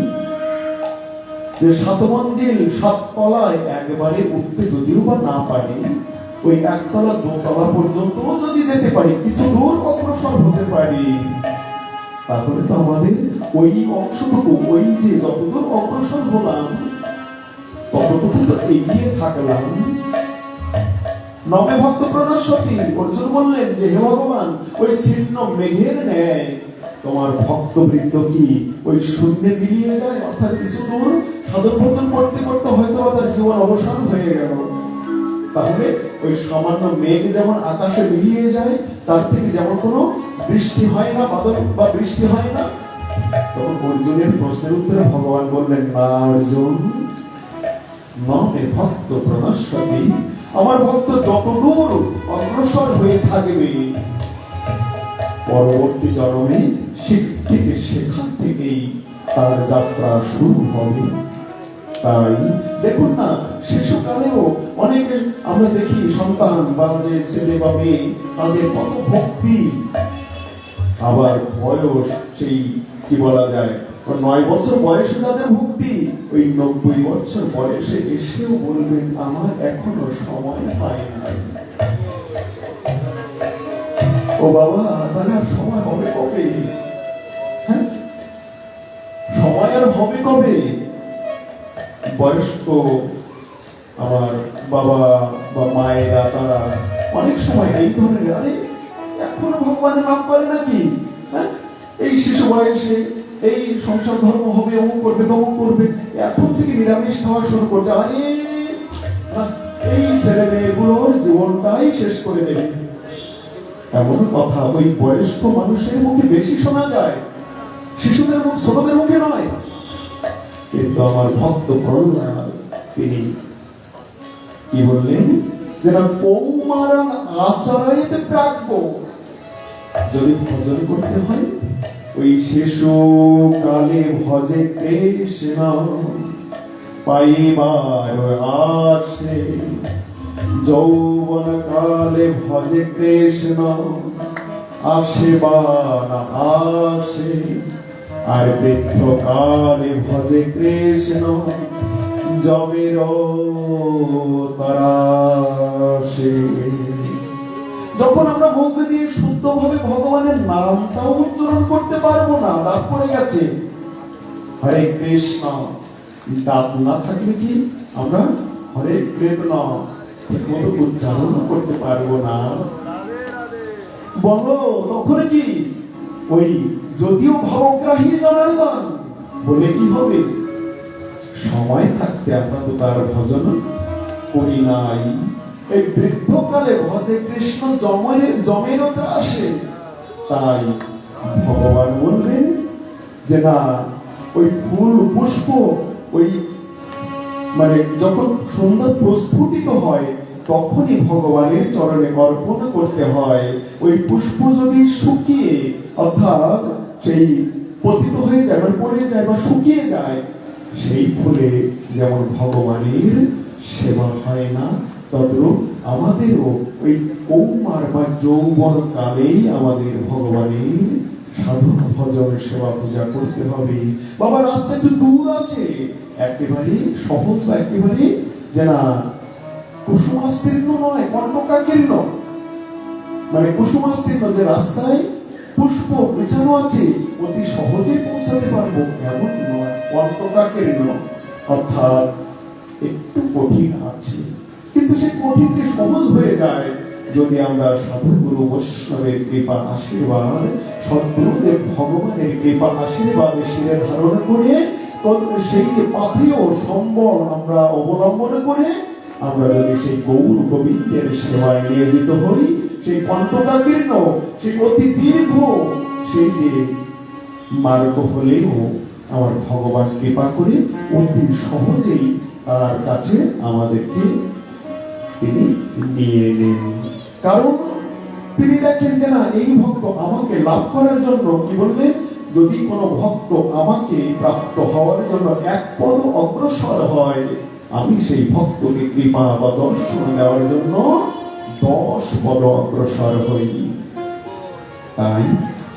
যে 7 মঞ্জিল 7 তলায় একবারে উঠতে যদিও বা না পারি, ওই 1 তলা 2 তলা পর্যন্ত যদি যেতে পারি, কিছু দূর অগ্রসর হতে পারি, তাহলে তো আমাদের ওই অংশটুকু, ওই যে যতদূর অগ্রসর হলাম ততটুকু তো এগিয়ে থাকলাম। নবে ভক্ত প্রণশ্বতী অর্জুন বললেন যে হে ভগবান, ওই ছিন্ন মেঘের ন্যায় তোমার ভক্তবৃন্দ কি ওই শূন্যে মিলিয়ে যায়? অর্থাৎ কিছু দূর সাধন ভজন করতে করতে হয়তো তার জীবন অবসান হয়ে গেল। তাহলে ওই সামান্য মেঘ যেমন আকাশে মিলিয়ে যায়, তার থেকে যেমন কোনো বৃষ্টি হয় না, বাদল বা বৃষ্টি হয় না। তখন অর্জুনের প্রশ্নের উত্তরে ভগবান বললেন, না অর্জুন, নমে ভক্ত প্রণশ্বতী, আমার ভক্ত যতদূর অগ্রসর হয়ে থাকবে, পরবর্তী জন্মে সেখান থেকেই তার যাত্রা শুরু হবে। তাই দেখুন না, শিশুকালেও অনেকে আমরা দেখি সন্তান বা যে ছেলে বা মেয়ে, তাদের কত ভক্তি। আবার বয়স সেই কি বলা যায়, 9 বছর বয়সে যাদের ভক্তি, ওই 90 বছর বয়সে এসেও বলবেন আমার এখনো সময় হয় নাই। ও বাবা, তাহলে আর সময় হবে কবে? হ্যাঁ, সময় আর হবে কবে? বয়স্ক আমার বাবা বা মায়েরা, তারা অনেক সময় এই ধরনের, আরে এখনো ভগবানের নাম করে নাকি? হ্যাঁ, এই শিশু বয়সে এই সংসার ধর্ম হবে, অমুক করবে তমুক করবে, এখন থেকে নিরামিষ খাওয়া শুরু করছে। আরে এই ছেলে মেয়েগুলোর জীবনটাই শেষ করে দেবে, এমন কথা ওই বয়স্ক মানুষের মুখে বেশি শোনা যায়, শিশুদের মুখ, ছোটদের মুখে নয়। কিন্তু আমার ভক্ত প্রহ্লাদ তিনি কি বললেন, যে না কৌমারং আচরাইতে প্রাজ্ঞ, যদি ভজন করতে হয় ওই শিশু কালে ভজে কৃষ্ণ পাইবার আসে, যৌবন কালে ভজে কৃষ্ণ আসে বা না আসে, আর বৃদ্ধ কালে ভজে কৃষ্ণ জমের তরাসে। যখন আমরা মুখ দিয়ে শুদ্ধভাবে ভগবানের নামটাও উচ্চারণ করতে পারবো না, দাঁত পড়ে গেছে, হরে কৃষ্ণ দাঁত না থাকলে কি আমরা হরে কৃষ্ণ ঠিক মতো উচ্চারণ করতে পারবো না। বলো তখন কি ওই যদিও ভবগ্রাহী জনার্দন বলে কি হবে? সময় থাকতে আমরা তো তার ভজন করি নাই। এই বৃদ্ধকালে ভজে কৃষ্ণ জমের আসে। তাই ভগবান বলবেন যে না ওই ফুল পুষ্প ওই মানে যখন সুন্দর প্রস্ফুটিত হয় তখনই ভগবানের চরণে অর্পণ করতে হয়। ওই পুষ্প যদি শুকিয়ে অর্থাৎ সেই পতিত হয়ে যায় মানে পড়ে যায় বা শুকিয়ে যায়, সেই ফুলে যেমন ভগবানের সেবা হয় না, তদ্রূপ আমাদেরও ওই কৌমার বা যৌবন কালেই আমাদের ভগবানের সাধন ভজন সেবা পূজা করতে হবে। বাবা রাস্তা একটু দূর আছে, একেবারে সহজ বা একেবারে যে না কুসুমাস্তীর্ণ নয়, কণ্টকাকীর্ণ, মানে কুসুমাস্তীর্ণ যে রাস্তায় পুষ্প বিছানো আছে অতি সহজে পৌঁছাতে পারবো এমন নয়, কণ্টকাকীর্ণ অর্থাৎ একটু কঠিন আছে। কিন্তু সেই কঠিনটি সহজ হয়ে যায় যদি আমরা সাধুগুরু বৈষ্ণবের কৃপা আশীর্বাদ, সদ্গুরুদেব ভগবানের কৃপা আশীর্বাদ শিরে ধারণ করে সেই যে পাথেয় সম্বল আমরা অবলম্বন করে আমরা যদি সেই গৌর গোবিন্দের সেবায় নিয়োজিত হই, সেই কণ্টকাকীর্ণ সেই অতি দীর্ঘ সেই যে মার্গ হলেও আমার ভগবান কৃপা করে অতি সহজেই তার কাছে আমাদেরকে তিনি নিয়ে নেন। কারণ তিনি দেখেন যে না এই ভক্ত আমাকে লাভ করার জন্য কি বললেন, যদি কোনো ভক্ত আমাকে প্রাপ্ত হওয়ার জন্য এক পদ অগ্রসর হয়, আমি সেই ভক্তকে কৃপা বা দর্শন দেওয়ার জন্য 10 পদ অগ্রসর হই। তাই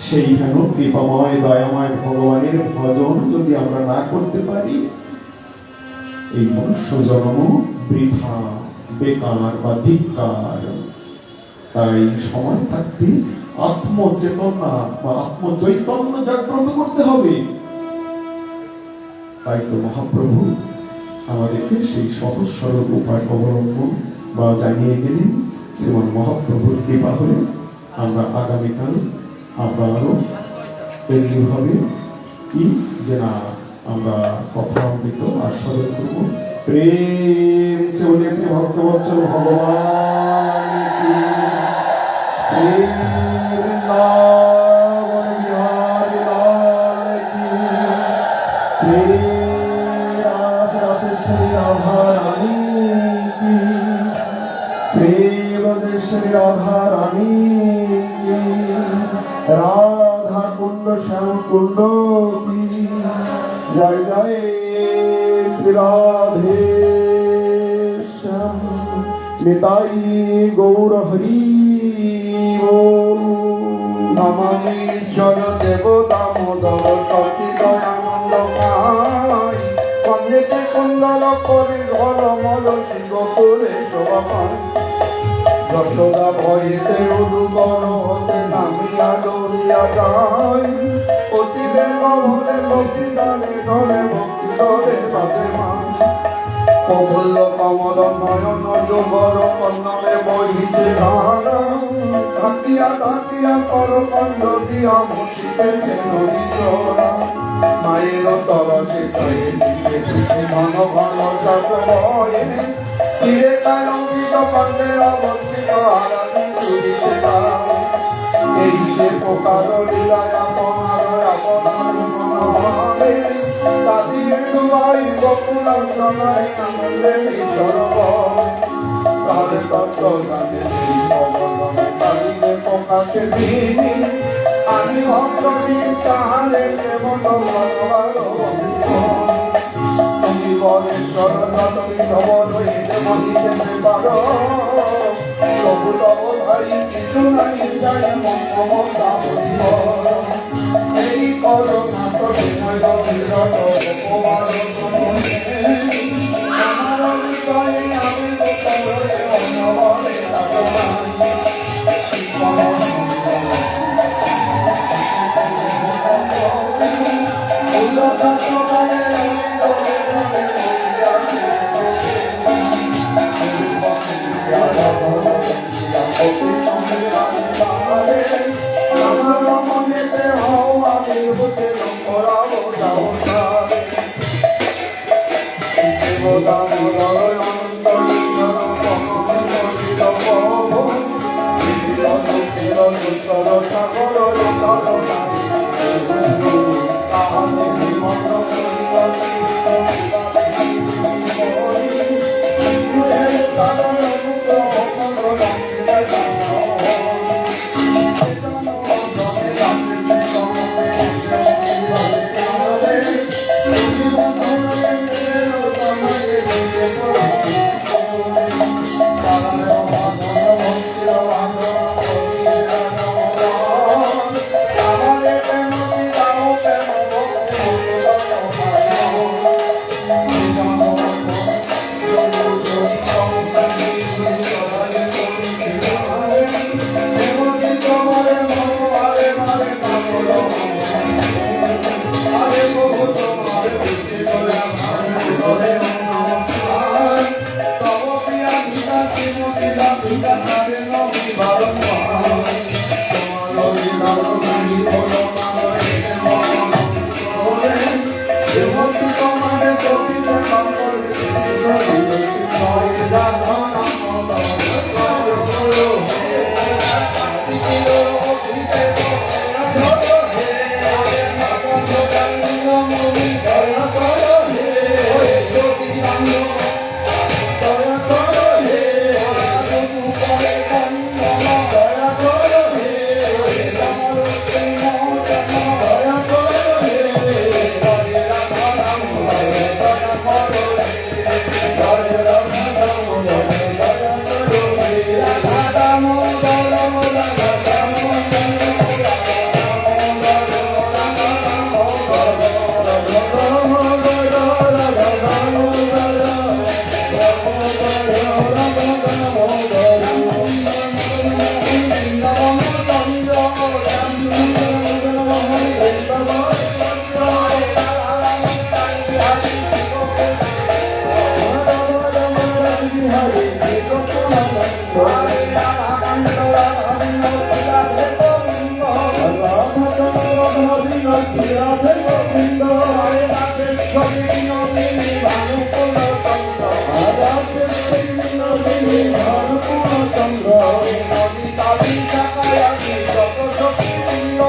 সেই হেন কৃপাময় দয়াময় ভগবানের ভজন যদি আমরা না করতে পারি, এই মনুষ্য জন্ম বৃথা, বেকার বা ধিক্কার। তাই সময় থাকতে আত্মচেতনা বা আত্মচৈতন্য জাগ্রত করতে হবে। তাই তো মহাপ্রভু আমাদেরকে সেই সহজ সরল উপায় অবলম্বন বা জানিয়ে গেলেন। যেমন মহাপ্রভুর কৃপা হলে আমরা আগামীকাল আবারও তৈরি হবে কি যে না আমরা কথা অমৃত আস্বাদন করব। প্রেম চলেছে ভক্তবৎসল ভগবান কি, শ্রী বৃন্দাবন বিহারী লাল কি, শ্রী রাসেশ্বরী রাধা রানী কি, শ্রী ব্রজেশ্বরী রাধা রানী কি, রাধা কুণ্ড শ্যাম কুণ্ড কি, জয় জয় শ্রী রাধে শ্যাম নিতাই গৌর হরি বল। নমনীশ্বর দেব দামোদর সতী দয়ানন্দ পাই, কন্যেতে কুণ্ডল করে ঘর মল শিব করে শোভা পাই। যশোদা ভয়েতে উদুবর হতে নামিয়া দৌড়িয়া যায়, অতিদের কমলে ভক্তি দানে ধরে ভক্তি ধরে বাদে মান। প্রফুল্ল কমল নয়ন যোগর কন্নমে বহিছে ধারা, ঢাকিয়া ঢাকিয়া কর কণ্ড দিয়া মুছিতেছে নদী চোরা। মায়ের তরসে চায়ে দিছে ঘন ঘন সাপ ভয়ে, তীরে তাই অঙ্কিত কণ্ঠের অবস্থিত আরাধি চুরিতে গায়। এই সে প্রকার লীলায় আপনার আপনার মনোভাবে, তাদিকে ডুবাই গোকুলাঞ্চনায় আনন্দে ঈশ্বর বয়। তার তত্ত্ব জানে সেই পবনে তাদিকে প্রকাশে দিনি, আমি ভক্ত দিন তাহারে প্রেমত ভগবান তুমি বরেশ্বর তুমি ধবল হইতে মনিতে পারো, প্রভু তব ভাই কিছু নাই যায় মমতা বলিব। এই করোনা তো বিনয় বিরত উপবার তুমি, আমার হৃদয়ে আমি গোপনে অনবরে লাগবাই। সাগর নমিতালি শাখায় আমি যত সখী বৃন্দ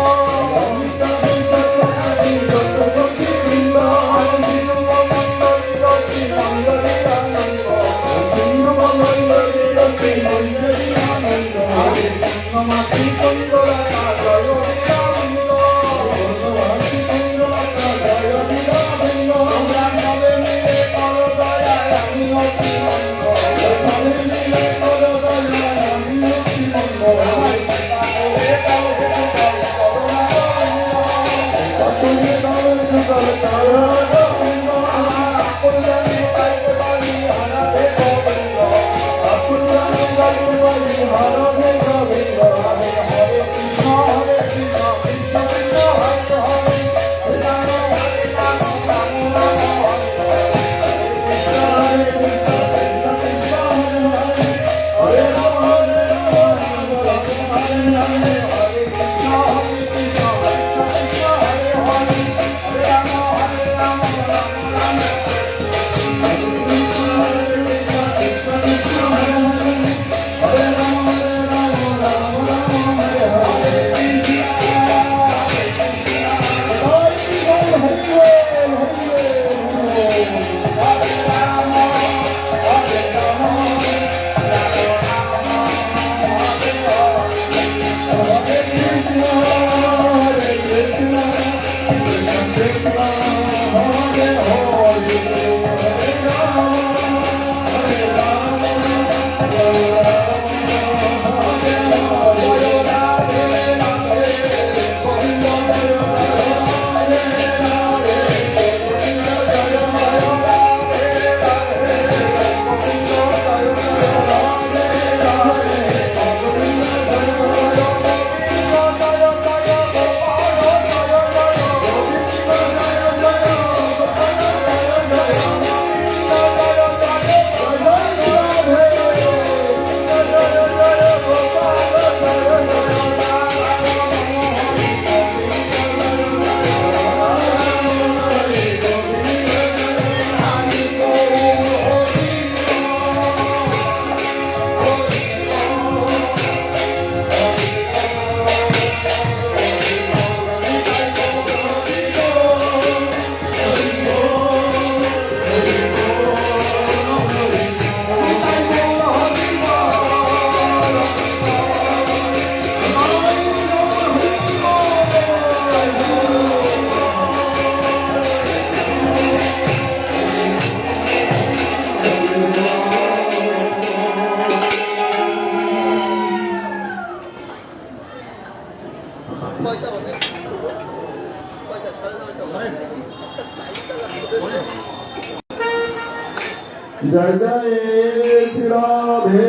जय जय श्री राधे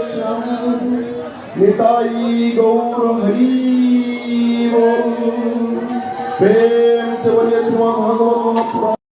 श्याम निताई गौर हरि बोल प्रेम से बोलिए श्रीमद् भागवत महापुराण।